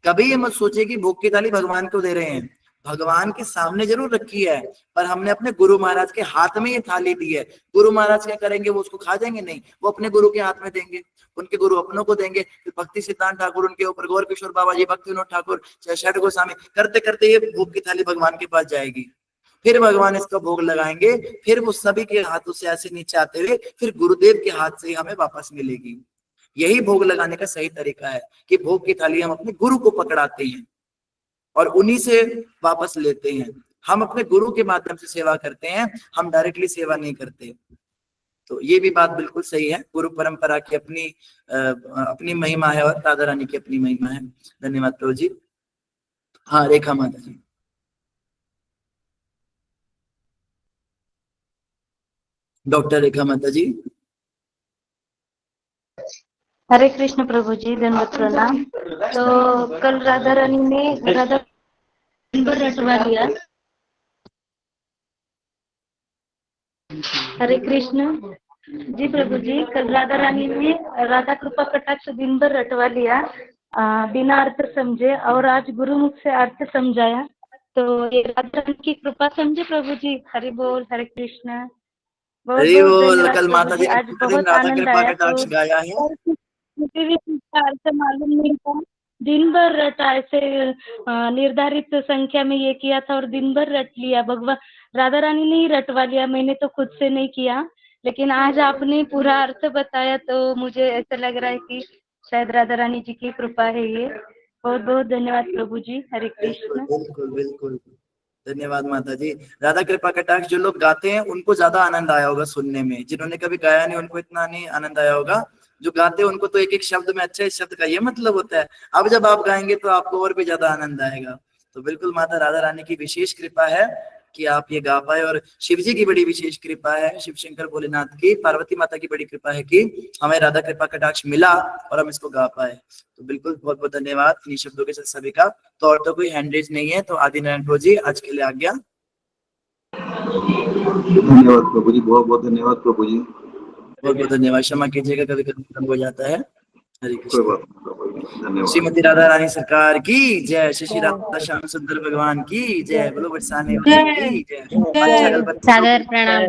कभी ये मत सोचिए कि भोग की थाली भगवान को दे रहे हैं। भगवान के सामने जरूर रखी है, पर हमने अपने गुरु महाराज के हाथ में ये थाली दी है। गुरु महाराज क्या करेंगे, वो उसको खा जाएंगे? नहीं, वो अपने गुरु के हाथ में देंगे, उनके गुरु अपनों को देंगे। फिर भक्ति सिद्धांत ठाकुर, उनके ऊपर गौर किशोर बाबा जी, भक्ति विनोद ठाकुर, षड गोस्वामी, करते करते ये भोग की थाली भगवान के पास जाएगी। फिर भगवान इसका भोग लगाएंगे, फिर वो सभी के हाथों से ऐसे नीचे आते हुए फिर गुरुदेव के हाथ से हमें वापस मिलेगी। यही भोग लगाने का सही तरीका है कि भोग की थाली हम अपने गुरु को पकड़ाते हैं और उन्हीं से वापस लेते हैं। हम अपने गुरु के माध्यम से सेवा करते हैं, हम डायरेक्टली सेवा नहीं करते। तो ये भी बात बिल्कुल सही है। गुरु परंपरा की अपनी महिमा है और राधा रानी की अपनी महिमा है। धन्यवाद प्रभु जी। हाँ, रेखा माता जी। डॉक्टर रेखा माता जी। हरे कृष्ण प्रभु जी, धन्यवाद प्रणाम। तो कल राधा रानी ने राधा रटवा लिया। हरे कृष्ण जी प्रभु जी, कल राधा रानी ने राधा कृपा कटाक्ष दिन भर रटवा लिया बिना अर्थ समझे, और आज गुरुमुख से अर्थ समझाया। तो ये राधा रानी की कृपा समझे प्रभु जी। हरि बोल, हरे कृष्ण। हरि बोल। कल माता जी आज बहुत आनंद आया। तो गाया है, मुझे भी अर्थ मालूम नहीं था। दिन भर रटा, ऐसे निर्धारित संख्या में ये किया था और दिन भर रट लिया। भगवान राधा रानी ने ही रटवा लिया, मैंने तो खुद से नहीं किया। लेकिन आज आपने पूरा अर्थ बताया तो मुझे ऐसा लग रहा है कि शायद राधा रानी जी की कृपा है ये। बहुत बहुत धन्यवाद प्रभु जी। हरे कृष्ण। बिल्कुल बिल्कुल, धन्यवाद माता जी। राधा कृपा कटाक्ष जो लोग गाते हैं उनको ज्यादा आनंद आया होगा सुनने में। जिन्होंने कभी गाया नहीं उनको इतना नहीं आनंद आया होगा। जो गाते हैं उनको तो एक एक शब्द में अच्छा इस शब्द का ये मतलब होता है। अब जब आप गाएंगे तो आपको और भी ज्यादा आनंद आएगा। तो बिल्कुल माता राधा रानी की विशेष कृपा है कि आप ये गा पाए, और शिव जी की बड़ी विशेष कृपा है, शिव शंकर भोलेनाथ की, पार्वती माता की बड़ी कृपा है कि हमें राधा कृपा कटाक्ष मिला और हम इसको गा पाए। तो बिल्कुल बहुत बहुत धन्यवाद इन शब्दों के साथ सभी का। तो और तो कोई हैंड रेज नहीं है, तो आदि नारायण प्रभु जी आज के लिए आज्ञा। धन्यवाद प्रभु जी, बहुत बहुत धन्यवाद प्रभु जी। बहुत बहुत धन्यवाद। क्षमा कीजिएगा कभी कभी खत्म हो जाता है। हरे कृष्ण। धन्यवाद। श्रीमती राधा रानी सरकार की जय। श्री राधा श्याम सुंदर भगवान की जय। बोलो बरसाने वाले की जय। जय। सादर प्रणाम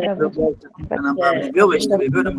प्रणाम।